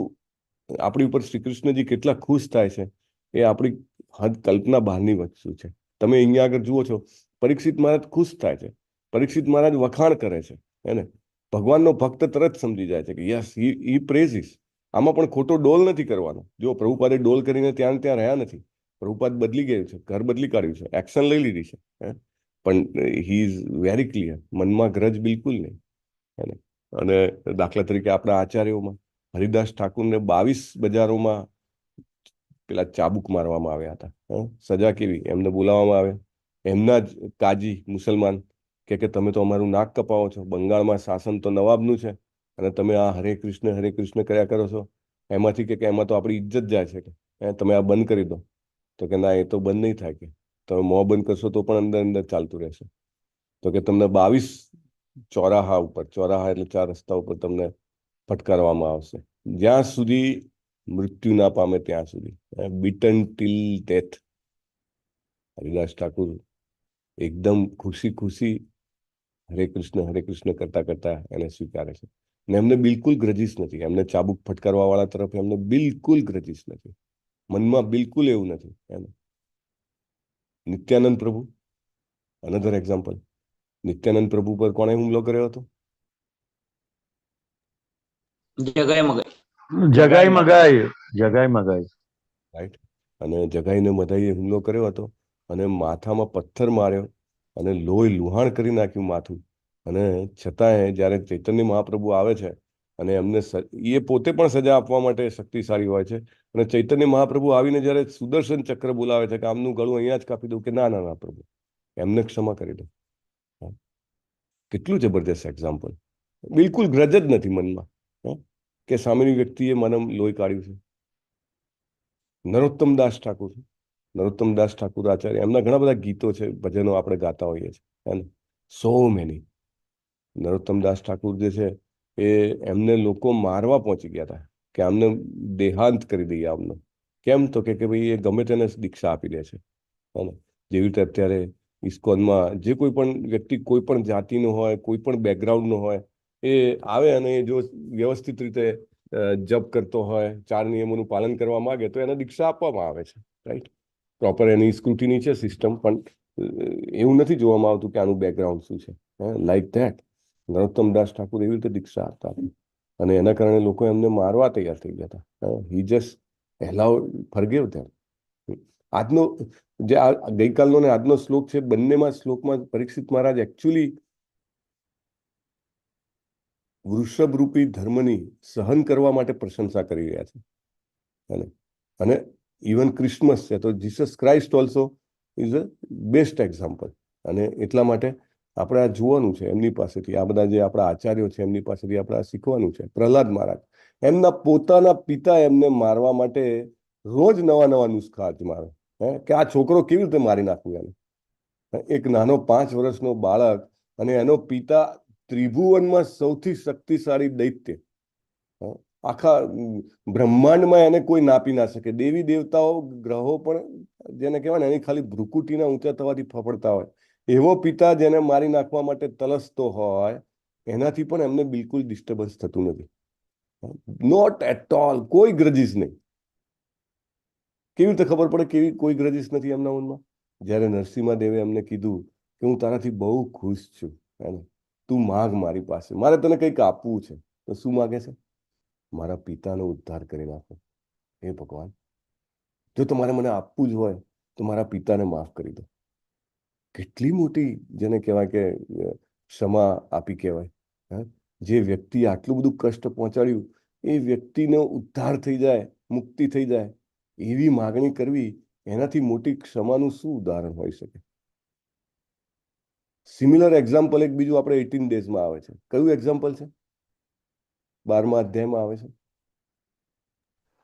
A: આપણી ઉપર શ્રી કૃષ્ણજી કેટલા ખુશ થાય છે એ આપણી હદ કલ્પના બહારની વસ્તુ છે. તમે અહીંયા આગળ જુઓ છો, પરીક્ષિત મહારાજ ખુશ થાય છે, પરીક્ષિત મહારાજ વખાણ કરે છે, હે ને. ભગવાનનો ભક્ત તરત સમજી જાય છે કે યસ હી પ્રેઝિસ. આમાં પણ ખોટો ડોલ નથી કરવાનો. જો પ્રભુપાદે ડોલ કરીને ત્યાં રહ્યા નથી. પ્રભુપાદ બદલી ગયું છે, ઘર બદલી કાઢ્યું છે, એક્શન લઈ લીધી છે. પણ હી ઇઝ વેરી ક્લિયર, મનમાં ગ્રજ બિલકુલ નહીં. અને દાખલા તરીકે આપણા આચાર્યોમાં હરિદાસ ઠાકુરને 22 બજારોમાં પેલા ચાબુક મારવામાં આવ્યા હતા. સજા કેવી, એમને બોલાવવામાં આવે, એમના જ કાજી મુસલમાન કે તમે તો અમારું નાક કપાવો છો, બંગાળમાં શાસન તો નવાબનું છે અને તમે આ હરે કૃષ્ણ કર્યા કરો છો, એમાંથી કે એમાં તો આપણી ઇજ્જત જાય છે, કે તમે આ બંધ કરી દો. તો કે ના, એ તો બંધ નહીં થાય, કે તમે મોં બંધ કરશો તો પણ અંદર અંદર ચાલતું રહેશે. તો કે તમને 22 ચોરાહા ઉપર, ચોરાહા એટલે 4 રસ્તા ઉપર તમને ફટકારવામાં આવશે, જ્યાં સુધી મૃત્યુ ના પામે ત્યાં સુધી, beaten till death. Haridas Thakur એકદમ ખુશી હરે કૃષ્ણ કરતા કરતા એને સ્વીકારે છે. ને એમને બિલકુલ ગ્રજીસ નથી, એમને ચાબુક ફટકારવા વાળા તરફ એમને બિલકુલ ગ્રજીસ નથી, મનમાં બિલકુલ એવું નથી. નિત્યાનંદ પ્રભુ, અનધર એક્ઝામ્પલ. નિત્યાનંદ પ્રભુ પર કોણે હુમલો કર્યો હતો?
C: જગાઈ મગાઈ.
A: રાઈટ. અને જગાઈને મધાઈએ હુમલો કર્યો હતો અને માથામાં પથ્થર માર્યો અને લોહી લુહાણ કરી નાખ્યું માથું. અને છતાંય જ્યારે ચૈતન્ય મહાપ્રભુ આવે છે અને એમને એ પોતે પણ સજા આપવા માટે શક્તિશાળી હોય છે, અને ચૈતન્ય મહાપ્રભુ આવીને જ્યારે સુદર્શન ચક્ર બોલાવે છે કે આમનું ગળું અહીંયા જ કાપી દઉં, કે ના ના ના પ્રભુ, એમને ક્ષમા કરી દો. કેટલું જબરદસ્ત એક્ઝામ્પલ. બિલકુલ ગ્રજ જ નથી મનમાં કે સામેની વ્યક્તિએ મને લોહી કાઢ્યું છે. નરોત્તમ દાસ ઠાકુર આચાર્ય, એમના ઘણા બધા ગીતો છે, ભજનો આપણે ગાતા હોઈએ છીએ, સો મેની. નરોત્તમ દાસ ઠાકુર જે છે એ એમને લોકો મારવા પહોંચી ગયા હતા કે આમને દેહાંત કરી દઈએ આમનો. કેમ? તો કે ભાઈ એ ગમે તેને દીક્ષા આપી દે છે. જેવી રીતે અત્યારે ઇસ્કોનમાં જે કોઈ પણ વ્યક્તિ કોઈ પણ જાતિનો હોય, કોઈ પણ બેકગ્રાઉન્ડનો હોય, એ આવે અને જો વ્યવસ્થિત રીતે જપ કરતો હોય, 4 નિયમોનું પાલન કરવા માંગે તો એને દીક્ષા આપવામાં આવે છે. રાઈટ. પ્રોપર એની સ્ક્રુટિની છે સિસ્ટમ, પણ એવું નથી જોવામાં આવતું કે આનું બેકગ્રાઉન્ડ શું છે. લાઈક ધેટ નરોત્તમ દાસ ઠાકુર એવી રીતે દીક્ષા આપતા હતા અને એના કારણે લોકો એમને મારવા તૈયાર થઈ ગયા હતા. હી જસ્ટ એલાઉ ફરગેવ ધેમ. આજનો જે ગઈકાલનો ને આજનો શ્લોક છે, બંનેમાં શ્લોકમાં પરીક્ષિત મહારાજ એકચ્યુઅલી વૃષભરૂપી ધર્મની સહન કરવા માટે પ્રશંસા કરી રહ્યા છે. અને ઇવન ક્રિસમસ છે તો Jesus Christ also is a best example. અને એટલા માટે આપણે આ જોવાનું છે એમની પાસેથી, આ બધા જે આપણા આચાર્યો છે એમની પાસેથી આપણે આ શીખવાનું છે. પ્રહલાદ મહારાજ એમના પોતાના પિતા એમને મારવા માટે રોજ નવા નુસ્ખા અજમાવે, કે આ છોકરો કેવી રીતે મારી નાખવું એને. એક નાનો 5 વર્ષનો બાળક અને એનો પિતા ત્રિભુવનમાં સૌથી શક્તિશાળી દૈત્ય, આખા બ્રહ્માંડમાં એને કોઈ નાપી ના શકે. દેવી દેવતાઓ ગ્રહો પણ જેને કહેવાય ને એની ખાલી ભ્રુકુટીના ઊંચા થવાથી ફફડતા હોય, એવો પિતા જેને મારી નાખવા માટે તલસતો હોય, એનાથી પણ એમને બિલકુલ ડિસ્ટર્બન્સ થતું નથી. નોટ એટ ઓલ, કોઈ ગ્રજીસ નહીં. કેવી રીતે ખબર પડે કેવી કોઈ ગ્રજીસ નથી એમના મનમાં? જ્યારે નરસિંહ દેવે એમને કીધું કે હું તારાથી બહુ ખુશ છું, તું માગ મારી પાસે, મારે તને કંઈક આપવું છે. તો શું માગે છે? મારા પિતાનો ઉદ્ધાર કરી નાખો. હે ભગવાન, જો તમારે મને આપવું જ હોય તો મારા પિતાને માફ કરી દો. કેટલી મોટી જેને કહેવાય કે ક્ષમા આપી કહેવાય. જે વ્યક્તિ આટલું બધું કષ્ટ પહોંચાડ્યું એ વ્યક્તિનો ઉદ્ધાર થઈ જાય, મુક્તિ થઈ જાય, એવી માગણી કરવી, એનાથી મોટી ક્ષમાનું શું ઉદાહરણ હોઈ શકે? સિમિલર એક્ઝામ્પલ એક બીજું આપણે 18 ડેઝમાં આવે છે. કયું એક્ઝામ્પલ છે? 12મા અધ્યાયમાં આવે છે.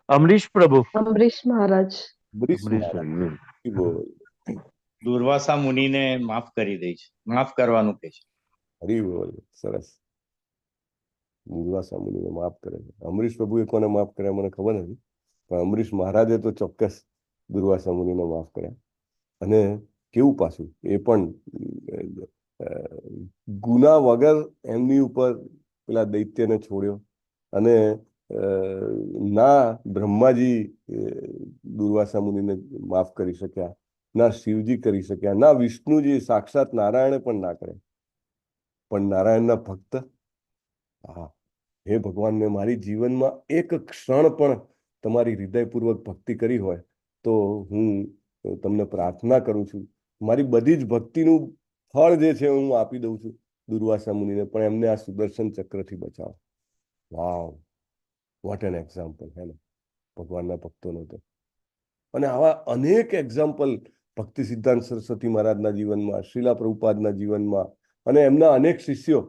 C: અમરીશ
J: મહારાજ.
E: દુર્વાસા મુનિને માફ કરી દે છે, માફ કરવાનું કહે છે.
A: હરી બોલ, સરસ. દુર્વાસા મુનિને માફ કરે છે. અમરીશ પ્રભુએ કોને માફ કર્યા મને ખબર નથી, પણ અમરીશ મહારાજે તો ચોક્કસ દુર્વાસા મુનિને માફ કર્યા. અને કેવું પાછું એ પણ ગુના વગર એમની ઉપર પેલા દૈત્યને છોડ્યો. અને ના બ્રહ્માજી દુર્વાસા મુનિને માફ કરી શક્યા, ના શિવજી કરી શક્યા, ના વિષ્ણુજી, સાક્ષાત નારાયણે પણ ના કરે. પણ નારાયણના ભક્ત, હા, હે ભગવાન, મેં મારી જીવનમાં એક ક્ષણ પણ તમારી હૃદયપૂર્વક ભક્તિ કરી હોય તો હું તમને પ્રાર્થના કરું છું, મારી બધી જ ભક્તિનું ફળ જે છે હું આપી દઉં છું દુર્વાસા મુનિને, પણ એમને આ સુદર્શન ચક્રથી બચાવો. વાવ, વોટ એન એક્ઝામ્પલ હે ને ભગવાનના ભક્તોનો તો. અને આવા અનેક એક્ઝામ્પલ ભક્તિ સિદ્ધાંત સરસ્વતી મહારાજના જીવનમાં, શ્રીલા પ્રભુપાદના જીવનમાં, અને એમના અનેક શિષ્યો,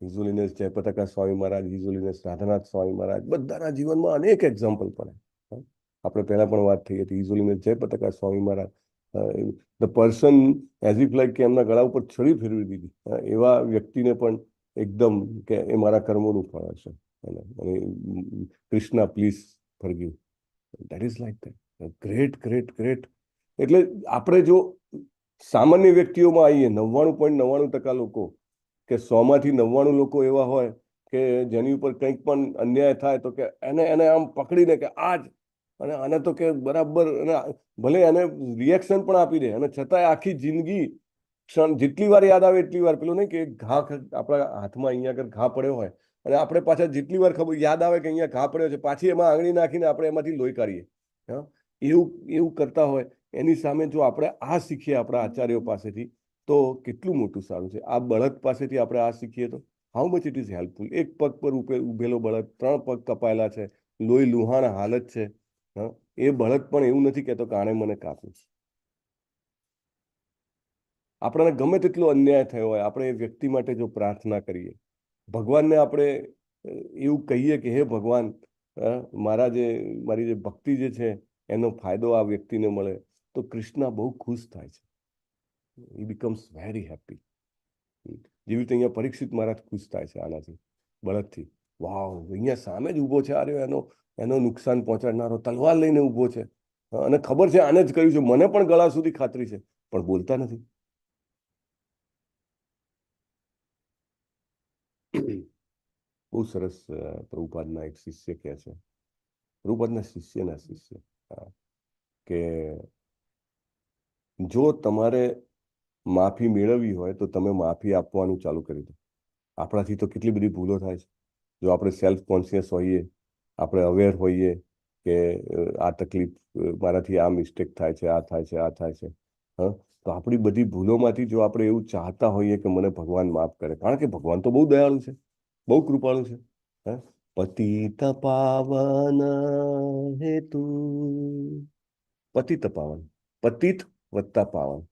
A: હિઝ હોલીનેસ જયપતાકા સ્વામી મહારાજ, હિઝ હોલીનેસ રાધાનાથ સ્વામી મહારાજ, બધાના જીવનમાં અનેક એક્ઝામ્પલ પડે. આપણે પહેલા પણ વાત થઈ હતી, his holiness Jayapataka Swami Maharaj, the person as if like કે એમના ગળા ઉપર છડી ફેરવી દીધી, એવા વ્યક્તિને પણ એકદમ કે એ મારા કર્મોનું ફળ હશે, અને Krishna please forgive. That is like that. Great great great. એટલે આપણે જો સામાન્ય વ્યક્તિઓમાં આવીએ, 99.99% લોકો, કે 100માંથી 99 લોકો એવા હોય કે જેની ઉપર કંઈક પણ અન્યાય થાય તો કે એને આમ પકડીને કે આજ, અને આને તો કે બરાબર, અને ભલે એને રિએક્શન પણ આપી દે, અને છતાંય આખી જિંદગી ક્ષણ જેટલી વાર યાદ આવે એટલી વાર, પેલું નહીં કે ઘા આપણા હાથમાં અહીંયા આગળ ઘા પડ્યો હોય, અને આપણે પાછા જેટલી વાર ખબર યાદ આવે કે અહીંયા ઘા પડ્યો છે, પાછી એમાં આંગળી નાખીને આપણે એમાંથી લોહી કાઢીએ. હા, એવું કરતા હોય. એની સામે જો આપણે આ શીખીએ આપણા આચાર્યો પાસેથી, તો કેટલું મોટું સારું છે. આ બળદ પાસેથી આપણે આ શીખીએ તો how much it is helpful. એક પગ પર ઉભેલો બળદ, 3 પગ કપાયેલા છે, લોહી લુહાણ હાલત છે. હા, એ બળદ પણ એવું નથી કહેતો કે આણે મને કાપ્યું. આપણને ગમે તેટલો અન્યાય થયો હોય, આપણે એ વ્યક્તિ માટે જો પ્રાર્થના કરીએ, ભગવાનને આપણે એવું કહીએ કે હે ભગવાન, મારી જે ભક્તિ જે છે એનો ફાયદો આ વ્યક્તિને મળે, તો કૃષ્ણ બહુ ખુશ થાય છે. હી બીકમ્સ વેરી હેપી. જેવી રીતે અહીંયા પરીક્ષિત મહારાજ ખુશ થાય છે આનાથી, બળદથી. વાવ, અહીંયા સામે જ ઊભો છે, અરે એનો નુકસાન પહોંચાડનારો તલવાર લઈને ઊભો છે, અને ખબર છે આને જ કર્યું છે, મને પણ ગળા સુધી ખાતરી છે, પણ બોલતા નથી. બહુ સરસ. પ્રભુપાદના એક શિષ્ય કહે છે, પ્રભુપાદના શિષ્યના શિષ્ય, કે જો તમારે માફી મેળવવી હોય તો તમે માફી આપવાનું ચાલુ કરી દો. આપણાથી તો કેટલી બધી ભૂલો થાય છે. જો આપણે સેલ્ફ કોન્શિયસ હોઈએ, આપણે અવેર હોઈએ કે આ તકલીફ, મારાથી આ મિસ્ટેક થાય છે, આ થાય છે, આ થાય છે, હા, તો આપણી બધી ભૂલોમાંથી જો આપણે એવું ચાહતા હોઈએ કે મને ભગવાન માફ કરે, કારણ કે ભગવાન તો બહુ દયાળુ છે, બહુ કૃપાળુ છે. હા, પતિત પાવન હેતુ, પતિત પાવન, પતિત વત્તા પાવન,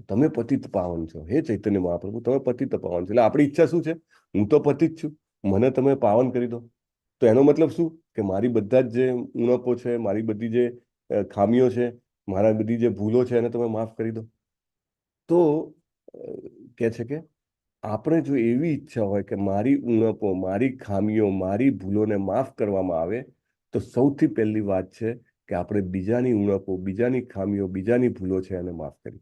A: તમે પતિત પાવન છો. હે ચૈતન્ય મહાપ્રભુ, તમે પતિત પાવન છો. એટલે આપણી ઈચ્છા શું છે? હું તો પતિત છું, મને તમે પાવન કરી દો. તો એનો મતલબ શું? કે મારી બધા જ જે ઉણપો છે, મારી બધી જે ખામીઓ છે, મારા બધી જે ભૂલો છે, એને તમે માફ કરી દો. તો કહે છે કે આપણે જો એવી ઈચ્છા હોય કે મારી ઉણપો, મારી ખામીઓ, મારી ભૂલોને માફ કરવામાં આવે, તો સૌથી પહેલી વાત છે કે આપણે બીજાની ઉણપો, બીજાની ખામીઓ, બીજાની ભૂલો છે એને માફ કરી.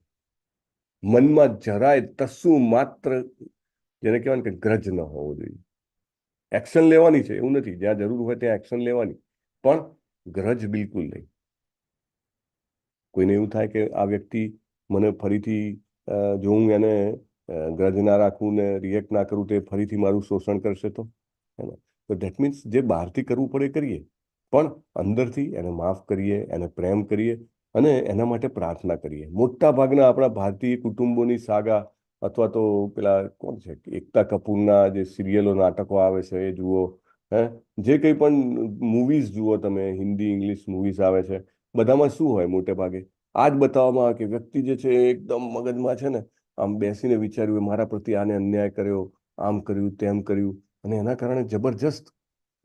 A: મનમાં જરાય તસું માત્ર, જેને કહેવાય ને કે ગ્રજ ન હોવો જોઈએ. એક્શન લેવાની છે, એવું નથી, જ્યાં જરૂર હોય ત્યાં એક્શન લેવાની, પણ ગ્રજ બિલકુલ નહીં. કોઈને એવું થાય કે આ વ્યક્તિ મને ફરીથી, જો હું એને ગ્રજ ના રાખું ને રિએક્ટ ના કરું તો ફરીથી મારું શોષણ કરશે, તો તો ધેટ મીન્સ જે બહારથી કરવું પડે કરીએ, પણ અંદરથી એને માફ કરીએ, એને પ્રેમ કરીએ, અને એના માટે પ્રાર્થના કરીએ. મોટા ભાગના આપણા ભારતીય કુટુંબોની સાગા, અથવા તો પેલા કોણ છે, એકતા કપૂરના જે સિરિયલો, નાટકો આવે છે એ જુઓ, જે કંઈ પણ મૂવીઝ જુઓ તમે, હિન્દી ઇંગ્લિશ મૂવીઝ આવે છે, બધામાં શું હોય? મોટે ભાગે આ જ બતાવવામાં આવે કે વ્યક્તિ જે છે એકદમ મગજમાં છે ને, આમ બેસીને વિચાર્યું મારા પ્રત્યે આને અન્યાય કર્યો, આમ કર્યું, તેમ કર્યું, અને એના કારણે જબરજસ્ત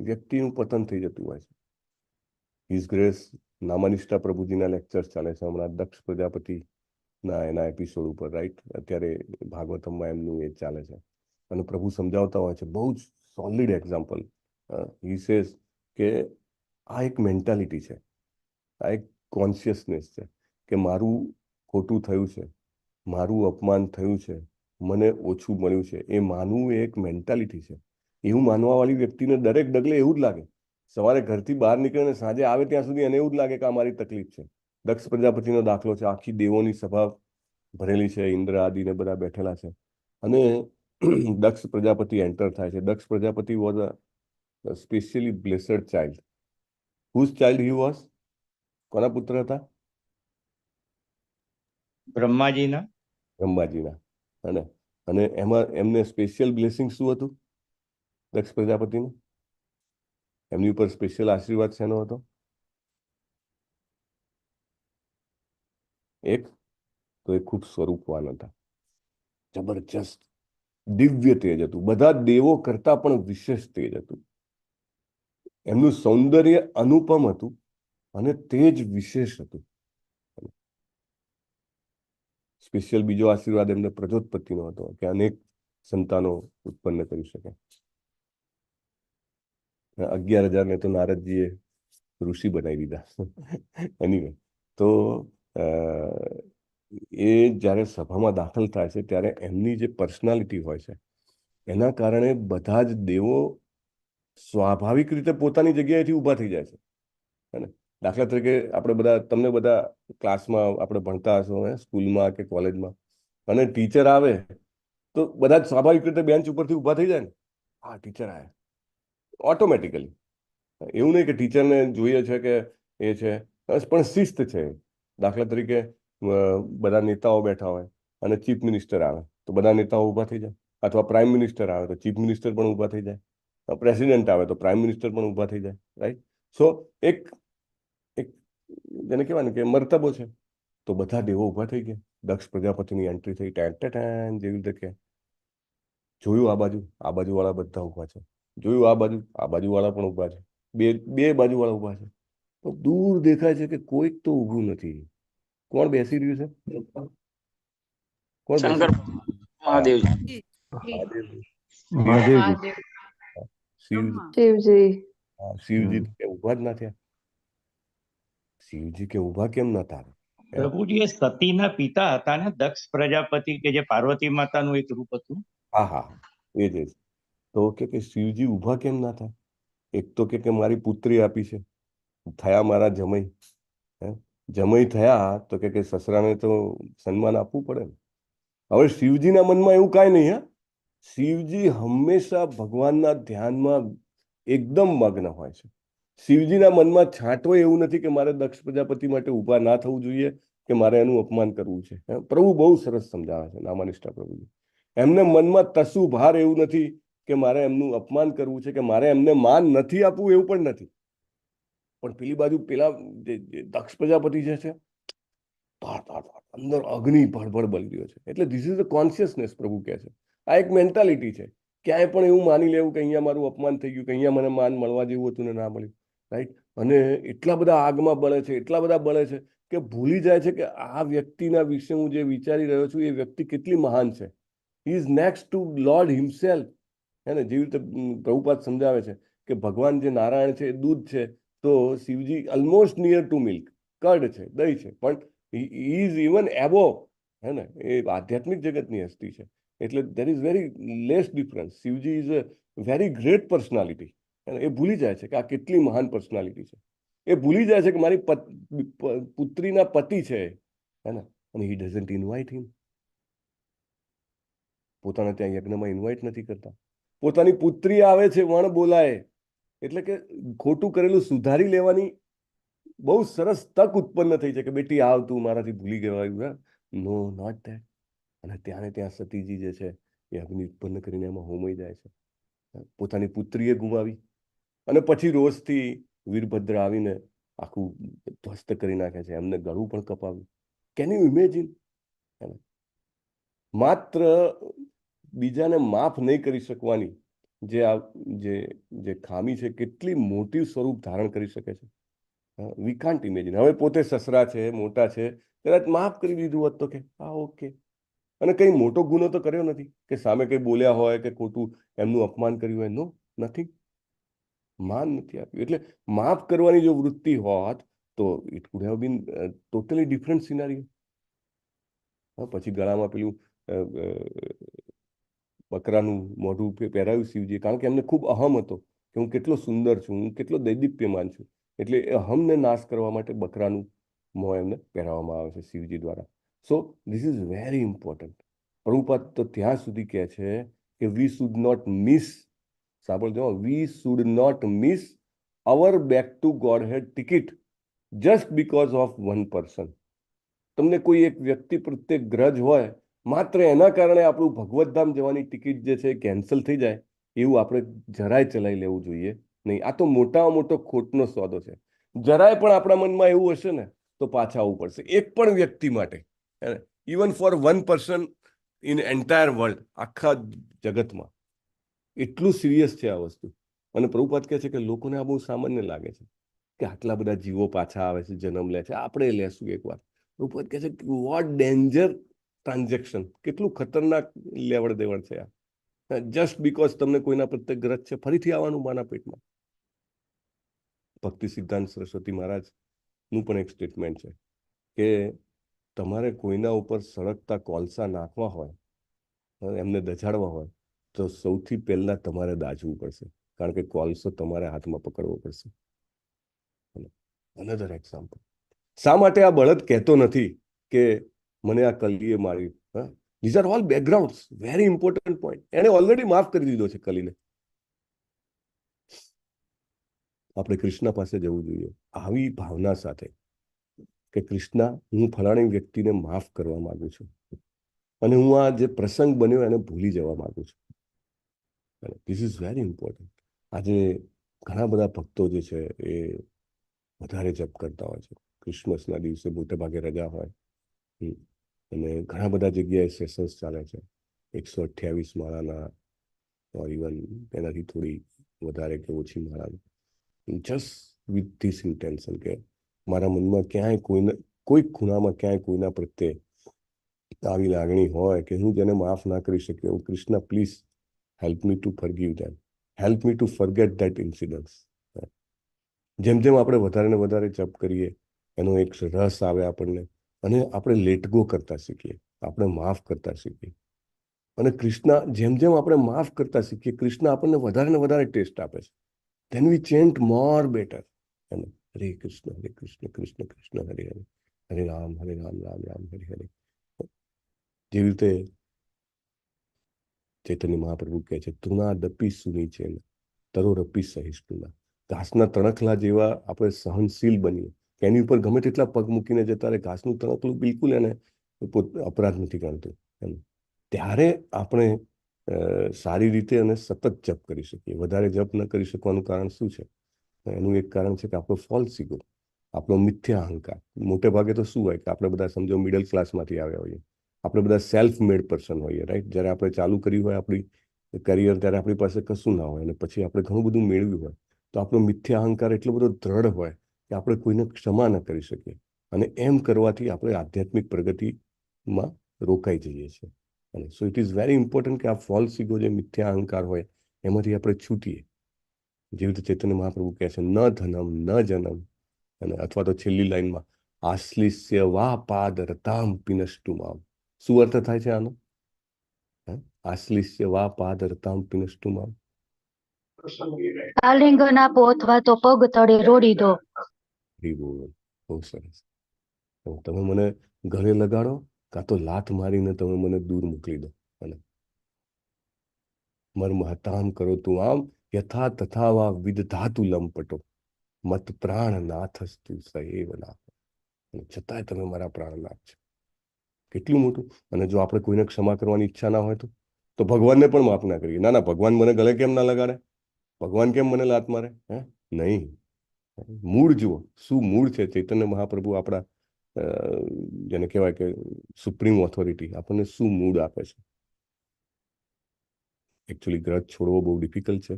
A: વ્યક્તિનું પતન થઈ જતું હોય છે. હિઝ ગ્રેસ નામાનિષ્ઠા પ્રભુજીના લેક્ચર્સ ચાલે છે હમણાં, દક્ષ પ્રજાપતિના એના એપિસોડ ઉપર, રાઈટ? અત્યારે ભાગવતમમાં એમનું એ ચાલે છે, અને પ્રભુ સમજાવતા હોય છે બહુ જ સોલિડ એક્ઝામ્પલ. હી સેઝ કે આ એક મેન્ટાલિટી છે, આ એક કોન્શિયસનેસ છે કે મારું ખોટું થયું છે, મારું અપમાન થયું છે, મને ઓછું મળ્યું છે, એ માનવું એ એક મેન્ટાલિટી છે. એવું માનવાવાળી વ્યક્તિને દરેક ડગલે એવું જ લાગે. સવારે ઘરથી બહાર નીકળીને સાંજે આવે ત્યાં સુધી એને એવું જ લાગે કે આ મારી તકલીફ છે. દક્ષ પ્રજાપતિનો દાખલો છે, આખી દેવોની સભા ભરેલી છે, ઇન્દ્ર આદિને બધા બેઠેલા છે, અને દક્ષ પ્રજાપતિ એન્ટર થાય છે. Daksha Prajapati was a specially blessed child. Whose child he was? કોના પુત્ર હતા?
E: બ્રહ્માજીના.
A: બ્રહ્માજીના. અને એમાં એમને સ્પેશિયલ બ્લેસિંગ શું હતું દક્ષ પ્રજાપતિનું? એમની ઉપર સ્પેશિયલ આશીર્વાદ શેનો હતો? એક તો એ ખૂબ સ્વરૂપવાન હતા, જબરજસ્ત દિવ્ય તેજ હતું, બધા દેવો કરતા પણ વિશેષ તેજ હતું. એમનું સૌંદર્ય અનુપમ હતું અને તેજ વિશેષ હતું. સ્પેશિયલ બીજો આશીર્વાદ એમને પ્રજોત્પત્તિનો હતો કે અનેક સંતાનો ઉત્પન્ન કરી શકે. 11,000 ને તો નારદજીએ ઋષિ બનાવી દીધા. એનીવે, તો એ જ્યારે સભામાં દાખલ થાય છે ત્યારે એમની જે પર્સનાલિટી હોય છે એના કારણે બધા જ દેવો સ્વાભાવિક રીતે પોતાની જગ્યાએથી ઊભા થઈ જાય છે. હે ને? દાખલા તરીકે આપણે બધા, તમને બધા ક્લાસમાં આપણે ભણતા હશો, સ્કૂલમાં કે કોલેજમાં, અને ટીચર આવે તો બધા જ સ્વાભાવિક રીતે બેન્ચ ઉપરથી ઊભા થઈ જાય ને, હા ટીચર આવ્યા, ઓટોમેટિકલી. એવું નહીં કે ટીચરને જોઈએ છે કે એ છે, પણ શિસ્ત છે. દાખલા તરીકે બધા નેતાઓ બેઠા હોય અને ચીફ મિનિસ્ટર આવે તો બધા નેતાઓ ઊભા થઈ જાય, અથવા પ્રાઇમ મિનિસ્ટર આવે તો ચીફ મિનિસ્ટર પણ ઊભા થઈ જાય, પ્રેસિડેન્ટ આવે તો પ્રાઇમ મિનિસ્ટર પણ ઊભા થઈ જાય, રાઈટ? સો એક જેને કહેવાય ને કે મર્તબો છે, તો બધા દેવો ઊભા થઈ ગયા. દક્ષ પ્રજાપતિની એન્ટ્રી થઈ, ટેન જેવી રીતે કે જોયું આ બાજુ વાળા બધા ઊભા છે, જોયું આ બાજુ વાળા પણ ઊભા છે, બે બાજુ વાળા ઊભા છે, તો દૂર દેખાય છે કે કોઈક તો ઊભું નથી. કોણ બેસી રહ્યું છે? કોણ બેસી
B: શંકર મહાદેવજી.
C: મહાદેવજી.
A: શિવજી. શિવજી કે ઊભા જ ના થયા. શિવજી કે ઊભા કેમ ના થયા?
E: પ્રભુજી, એ સતીના પિતા હતા ને, દક્ષ પ્રજાપતિ, કે જે પાર્વતી માતાનું એક રૂપ હતું.
A: હા, એ જ. તો કે શિવજી ઊભા કેમ ના થાય? એક તો કે મારી પુત્રી આપી છે, થયા મારા જમઈ. જમઈ થયા તો કે સસરાને તો સન્માન આપવું પડે ને. હવે શિવજીના મનમાં એવું કાંઈ નહીં. હા, શિવજી હંમેશા ભગવાનના ધ્યાનમાં એકદમ મગ્ન હોય છે. શિવજીના મનમાં છાંટવો એવું નથી કે મારે દક્ષ પ્રજાપતિ માટે ઊભા ના થવું જોઈએ, કે મારે એનું અપમાન કરવું છે. પ્રભુ બહુ સરસ સમજાવે છે, નામાનિષ્ઠા પ્રભુજી. એમને મનમાં તસુ ભાર એવું નથી કે મારે એમનું અપમાન કરવું છે, કે મારે એમને માન નથી આપવું એવું પણ નથી. પણ પેલી બાજુ પેલા દક્ષ પ્રજાપતિ જે છે, અંદર અગ્નિ ભડભડ બળી રહ્યો છે. એટલે ધીસ ઇઝ ધ કોન્શિયસનેસ, પ્રભુ કહે છે. આ એક મેન્ટાલિટી છે. ક્યાંય પણ એવું માની લેવું કે અહીંયા મારું અપમાન થઈ ગયું, કે અહીંયા મને માન મળવા જેવું હતું ને ના મળ્યું, રાઈટ? અને એટલા બધા આગમાં બળે છે, એટલા બધા બળે છે કે ભૂલી જાય છે કે આ વ્યક્તિના વિશે હું જે વિચારી રહ્યો છું એ વ્યક્તિ કેટલી મહાન છે. He is next to lord himself. હે ને? જેવી રીતે પ્રભુપાદ સમજાવે છે કે ભગવાન જે નારાયણ છે એ દૂધ છે, તો Shivji almost near to milk, curd છે, દહીં છે, પણ હી ઇઝ ઇવન એબોવ. હે ને? એ આધ્યાત્મિક જગતની હસ્તી છે. એટલે there is very less difference. Shivji is a very great personality. એ ભૂલી જાય છે કે આ કેટલી મહાન પર્સનાલિટી છે. એ ભૂલી જાય છે કે મારી પુત્રીના પતિ છે, હે ને? અને હી ડઝન્ટ ઇન્વાઇટ હિમ. પોતાના ત્યાં યજ્ઞમાં ઇન્વાઇટ નથી કરતા. પોતાની પુત્રી આવે છે, વણ બોલાય, એટલે કે ખોટું કરેલું સુધારી લેવાની બહુ સરસ તક ઉત્પન્ન થઈ છે કે બેટી આવ, તું મારાથી ભૂલી ગવાયું. નો, નોટ ધેટ. અને ત્યાં સતીજી જે છે એ અગ્નિ ઉત્પન્ન કરીને એમાં હોમાઈ જાય છે. પોતાની પુત્રીએ ગુમાવી, અને પછી રોષથી વીરભદ્ર આવીને આખું ધ્વસ્ત કરી નાખે છે. એમને ગળું પણ કપાવ્યું. Can you imagine? માત્ર બીજાને માફ નહીં કરી શકવાની જે ખામી છે, કેટલી મોટી સ્વરૂપ ધારણ કરી શકે છે. We can't imagine. હવે પોતે સસરા છે, મોટા છે, કદાચ માફ કરી દીધું હોત તો કે હા ઓકે, અને કંઈ મોટો ગુનો તો કર્યો નથી કે સામે કંઈ બોલ્યા હોય કે ખોટું એમનું અપમાન કર્યું હોય. નો, નથી. માન નથી આપ્યું. એટલે માફ કરવાની જો વૃત્તિ હોત તો it would have been totally different સિનારીઓ. પછી ગળામાં પેલું બકરાનું મોઢું પહેરાવ્યું શિવજી, કારણ કે એમને ખૂબ અહમ હતો કે હું કેટલો સુંદર છું, હું કેટલો દૈદીપ્યમાન છું. એટલે એ અહમને નાશ કરવા માટે બકરાનું મોં એમને પહેરાવવામાં આવે છે શિવજી દ્વારા. So this is very important. Prabhupada તો ત્યાં સુધી કહે છે કે વી શુડ નોટ મિસ, સાંભળજો, we should not miss our back to Godhead ticket just because of one person. તમને કોઈ એક વ્યક્તિ પ્રત્યે ગ્રજ હોય, માત્ર એના કારણે આપણું ભગવતધામ જવાની ટિકિટ જે છે કેન્સલ થઈ જાય, એવું આપણે જરાય ચલાવી લેવું જોઈએ નહીં. આ તો મોટામાં મોટો ખોટનો સોદો છે. જરાય પણ આપણા મનમાં એવું હશે ને તો પાછા આવવું પડશે. એક પણ વ્યક્તિ માટે, even four 1% in entire world, આખા જગતમાં એટલું સિરિયસ છે આ વસ્તુ. અને પ્રભુપાદ કહે છે કે લોકોને આ બહુ સામાન્ય લાગે છે કે આટલા બધા જીવો પાછા આવે છે, જન્મ લે છે, આપણે લેશું એકવાર. પ્રભુપાદ કહે છે વોટ ડેન્જર ટ્રાન્ઝેક્શન, કેટલું ખતરનાક લેવડ દેવડ છે આ. જસ્ટ બીકોઝ તમને કોઈના પ્રત્યે ગ્રજ છે, ફરીથી આવવાનું માના પેટમાં. ભક્તિ સિદ્ધાંત સરસ્વતી મહારાજનું પણ એક સ્ટેટમેન્ટ છે કે તમારે કોઈના ઉપર સળગતા કોલસા નાખવા હોય, એમને દજાડવા હોય, તો સૌથી પહેલા તમારે દાઝવું પડશે, કારણ કે કોલસો તમારે હાથમાં પકડવો પડશે. Another example. શા માટે આ બળદ કહેતો નથી કે મને આ કલીએ મારી? These are all backgrounds, very important point. એને ઓલરેડી માફ કરી દીધો છે કલીને. આપણે કૃષ્ણ પાસે જવું જોઈએ આવી ભાવના સાથે કે કૃષ્ણ, હું ફલાણી વ્યક્તિને માફ કરવા માંગુ છું અને હું આ જે પ્રસંગ બન્યો એને ભૂલી જવા માંગુ છું. This is very important. આજે ઘણા બધા ભક્તો જે છે એ વધારે જપ કરતા હોય છે. ક્રિસમસના દિવસે મોટે ભાગે રજા હોય અને ઘણા બધા જગ્યાએ સેશન્સ ચાલે છે 128 માળાના, ઇવન એનાથી થોડી વધારે કે ઓછી માળાની. જસ્ટ વિથ ધીસ ઇન્ટેન્શન કે મારા મનમાં ક્યાંય કોઈ ખૂણામાં ક્યાંય કોઈના પ્રત્યે આવી લાગણી હોય કે હું જેને માફ ના કરી શક્યો, હું Krishna please help me to forgive them, help me to forget that incidents. જેમ જેમ આપણે વધારે ને વધારે જપ કરીએ એનો એક રસ આવે આપણને અને આપણે લેટ ગો કરતા શીખીએ, આપણે માફ કરતા શીખીએ. અને કૃષ્ણ જેમ જેમ આપણે માફ કરતા શીખીએ, કૃષ્ણ આપણને વધારે ને વધારે ટેસ્ટ આપે છે. Then we chant more better. Hare Krishna, Krishna Krishna, Hare Hare, Hare Ram, Ram Ram, Hare Hare. જેવી રીતે ચૈતન્ય મહાપ્રભુ કહે છે, તુના દપી સુની છે તરો રપી સહિષ્ણુના. ઘાસના તણખલા જેવા આપણે સહનશીલ બનીએ કે એની ઉપર ગમે તેટલા પગ મૂકીને જતા રહે, ઘાસનું તણખલું બિલકુલ એને અપરાધ નથી ગણતું. ત્યારે આપણે સારી રીતે અને સતત જપ કરી શકીએ. વધારે જપ ન કરી શકવાનું કારણ શું છે? એનું એક કારણ છે કે આપણો ફોલ્સ ઈગો, આપણો મિથ્યા અહંકાર. મોટે ભાગે તો શું હોય કે આપણે બધા સમજો મિડલ ક્લાસમાંથી આવ્યા હોઈએ, આપણે બધા સેલ્ફ મેડ પર્સન હોઈએ, રાઈટ? જ્યારે આપણે ચાલુ કર્યું હોય આપણી કરિયર ત્યારે આપણી પાસે કશું ના હોય અને પછી આપણે ઘણું બધું મેળવ્યું હોય તો આપણો મિથ્યા અહંકાર એટલો બધો દ્રઢ હોય કે આપણે કોઈને ક્ષમા ન કરી શકીએ અને એમ કરવાથી આપણે આધ્યાત્મિક પ્રગતિમાં રોકાઈ જઈએ છીએ. અને સો ઇટ ઇઝ વેરી ઇમ્પોર્ટન્ટ કે આ ફોલ્સ ઈગો જે મિથ્યા અહંકાર હોય એમાંથી આપણે છૂટીએ. જેવી રીતે ચૈતન્ય મહાપ્રભુ કહે છે, ન ધનમ ન જનમ, અને અથવા તો છેલ્લી લાઈનમાં આશ્લિષ્ય વા પાદ રતામ પિનષ્ટુ મામ. શું અર્થ થાય છે આનો? આશ્લિષ્ય વા પાદ રતામ પિનષ્ટુ મામ.
K: આલિંગન આપો અથવા તો પગ તળે રોડી દો.
A: બહુ સરસ. તમે મને ગળે લગાડો કાં તો લાત મારીને તમે મને દૂર મોકલી દો. અને મર્મ હતામ કરો તું આમ યથા તથા વા વિદધાતુ લંપટો મત પ્રાણ નાથસ્તુ સએવ નાથ. છતાંય તમે મારા પ્રાણનાથ છો. કેટલું મોટું. અને જો આપણે કોઈને ક્ષમા કરવાની ઈચ્છા ના હોય તો ભગવાનને પણ માફ ના કરીએ. ના ભગવાન મને ગળે કેમ ના લગાડે, ભગવાન કેમ મને લાત મારે? નહીં. મૂળ જુઓ, શું મૂળ છે. ચૈતન્ય મહાપ્રભુ આપણા જેને કહેવાય કે સુપ્રીમ ઓથોરિટી આપણને શું મૂડ આપે છે. એકચ્યુઅલી ગ્રજ છોડવો બહુ ડિફિકલ્ટ છે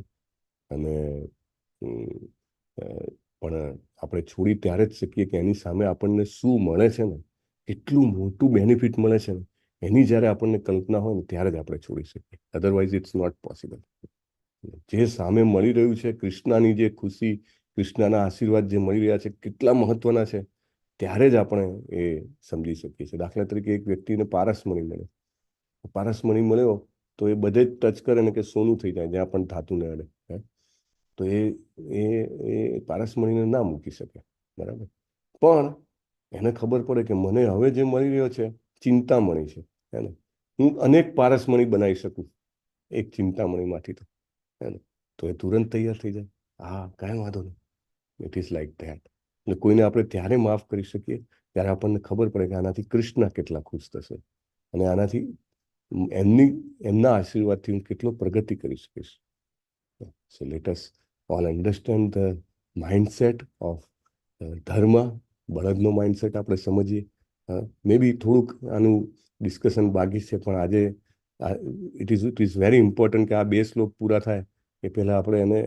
A: અને પણ આપણે છોડી ત્યારે જ શકીએ કે એની સામે આપણને શું મળે છે ને, કેટલું મોટું બેનિફિટ મળે છે ને, એની જ્યારે આપણને કલ્પના હોય ને ત્યારે જ આપણે છોડી શકીએ. Otherwise it's not possible. જે સામે મળી રહ્યું છે, કૃષ્ણની જે ખુશી, કૃષ્ણના આશીર્વાદ જે મળી રહ્યા છે કેટલા મહત્વના છે ત્યારે જ આપણે એ સમજી શકીએ છીએ. દાખલા તરીકે એક વ્યક્તિને પારસમણી મળે, પારસમણી મળ્યો તો એ બધે જ ટચ કરે ને કે સોનું થઈ જાય જ્યાં પણ ધાતુને અડે. તો એ પારસમણીને ના મૂકી શકે, બરાબર? પણ એને ખબર પડે કે મને હવે જે મળી રહ્યો છે ચિંતામણી છે, હે ને? હું અનેક પારસમણી બનાવી શકું એક ચિંતામણીમાંથી, તો હે ને? તો એ તુરંત તૈયાર થઈ જાય. હા, કાંઈ વાંધો નહીં. It is like that. એટલે કોઈને આપણે ત્યારે માફ કરી શકીએ ત્યારે આપણને ખબર પડે કે આનાથી કૃષ્ણ કેટલા ખુશ થશે અને આનાથી એમના આશીર્વાદથી હું કેટલો પ્રગતિ કરી શકીશ. So let us all understand the mindset of dharma, બળદનો માઇન્ડસેટ આપણે સમજીએ. મે બી થોડુંક આનું ડિસ્કશન બાકી છે, પણ આજે ઇટ ઇઝ વેરી ઇમ્પોર્ટન્ટ કે આ 2 શ્લોક પૂરા થાય એ પહેલાં આપણે એને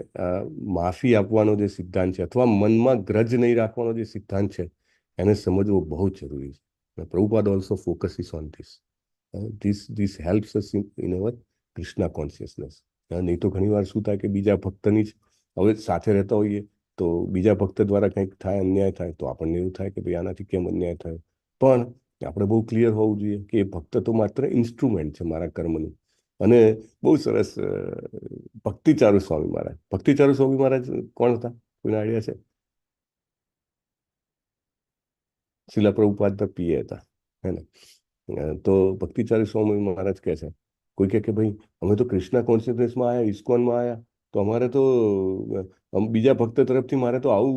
A: માફી આપવાનો જે સિદ્ધાંત છે અથવા મનમાં ગ્રજ નહીં રાખવાનો જે સિદ્ધાંત છે એને સમજવો બહુ જ જરૂરી છે. Prabhupada also focuses on this helps us in our Krishna consciousness. નહીં તો ઘણીવાર શું થાય કે બીજા ભક્તની જ હવે સાથે રહેતા હોઈએ તો બીજા ભક્ત દ્વારા કંઈક થાય, અન્યાય થાય તો આપણને એવું થાય કે ભાઈ આનાથી કેમ અન્યાય થયો. પણ આપણે બહુ ક્લિયર હોવું જોઈએ કે એ ભક્ત તો માત્ર ઇન્સ્ટ્રુમેન્ટ છે મારા કર્મનું. અને બહુ સરસ ભક્તિચારુ સ્વામી મહારાજ. ભક્તિચારુ સ્વામી મહારાજ કોણ હતા? કોઈને આઈડિયા છે? શિલા પ્રભુપાદના પીએ હતા, હે ને? તો ભક્તિચારુ સ્વામી મહારાજ કહે છે, કોઈ કહે કે ભાઈ અમે તો કૃષ્ણા કોન્શિયસનેસમાં આવ્યા, ઇસ્કોનમાં આવ્યા, તો અમારે તો બીજા ભક્ત તરફથી મારે તો આવું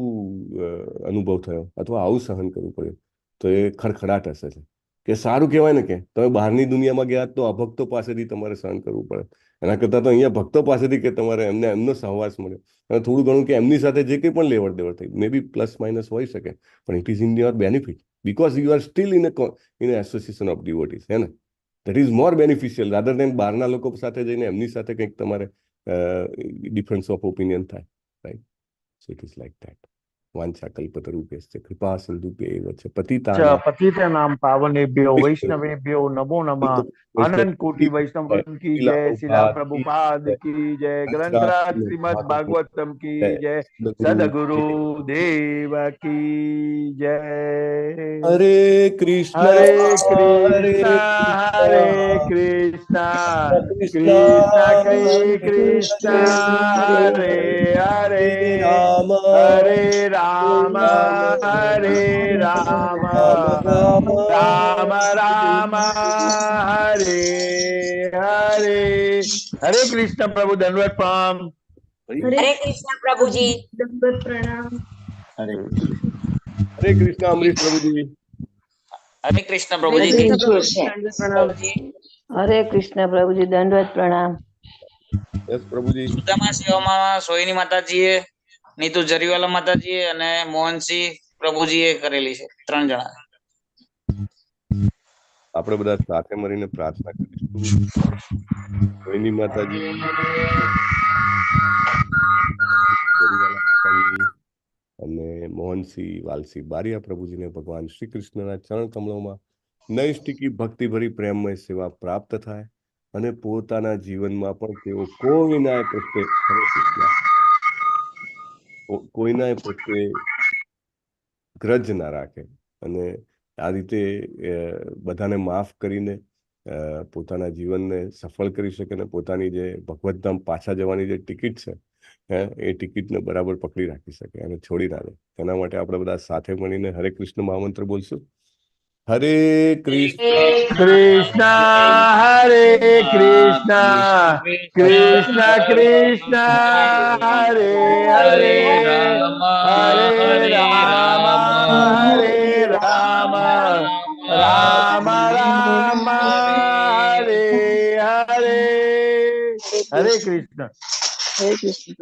A: અનુભવ થયો અથવા આવું સહન કરવું પડ્યું. તો એ ખડખડાટ હશે છે કે સારું કહેવાય ને કે તમે બહારની દુનિયામાં ગયા તો અભક્તો પાસેથી તમારે સહન કરવું પડે, એના કરતાં તો અહીંયા ભક્તો પાસેથી કે તમારે એમનો સહવાસ મળ્યો અને થોડું ઘણું કે એમની સાથે જે કંઈ પણ લેવડ દેવડ થઈ, મે બી પ્લસ માઇનસ હોઈ શકે, પણ it is in your benefit because you are still in an association of devotees, है ना? That is more beneficial rather than બહારના લોકો સાથે જઈને એમની સાથે કંઈક તમારે ડિફરન્સ ઓફ ઓપિનિયન થાય, right? So it is like that. વાંછા કલ્પતરુભ્યશ્ચ કૃપા સિંધુભ્યૈવ ચ
C: પતિતાનાં પાવનેભ્યો વૈષ્ણવેભ્યો નમો નમઃ. આનંદ કોટી વૈષ્ણવ की जय, शिला प्रभुपाद की जय, ग्रंथराज श्रीमद् भागवतम की जय, सदगुरु देव की जय.
A: हरे कृष्ण
C: हरे कृष्णा कृष्णा कृष्णा हरे हरे, हरे राम हरे राम, राम राम हरे हरे. हरे कृष्ण प्रभु, दंडवत प्रणाम.
D: हरे
I: कृष्ण प्रभु जी,
D: दंडवत प्रणाम.
A: हरे कृष्ण अमरीश प्रभु जी.
B: हरे कृष्ण प्रभु जी,
D: दंडवत प्रणाम.
K: हरे कृष्ण प्रभु जी, दंडवत प्रणाम.
A: यस प्रभु जी.
B: સુદામા સેવામાં સોહિની માતાજીએ, નીતુ જરીવાલા માતાજીએ અને મોહનસિંહ પ્રભુજીએ કરેલી છે. 3 જણા.
A: આપણે બધા સાથે મળીને પ્રાર્થના કરીશું. સોહિની માતાજી, અને મોહનસિંહ વાલસિંહ બારિયા પ્રભુજીને ભગવાન શ્રી કૃષ્ણના ચરણ કમળોમાં નૈષ્ટિકી ભક્તિભરી પ્રેમમય સેવા પ્રાપ્ત થાય અને પોતાના જીવનમાં પણ તેઓ કોઈના પ્રત્યે ગ્રજ ના રાખે અને આ રીતે બધાને માફ કરીને પોતાના જીવનને સફળ કરી શકે અને પોતાની જે ભગવતધામ પાછા જવાની જે ટિકિટ છે એ ટિકિટને બરાબર પકડી રાખી શકે અને છોડી ના દે. તેના માટે આપણે બધા સાથે મળીને હરે કૃષ્ણ મહામંત્ર બોલશું. હરે કૃષ્ણ
C: कृष्णा हरे कृष्णा, कृष्णा कृष्णा हरे हरे, हरे राम हरे राम, राम राम हरे हरे. हरे कृष्ण.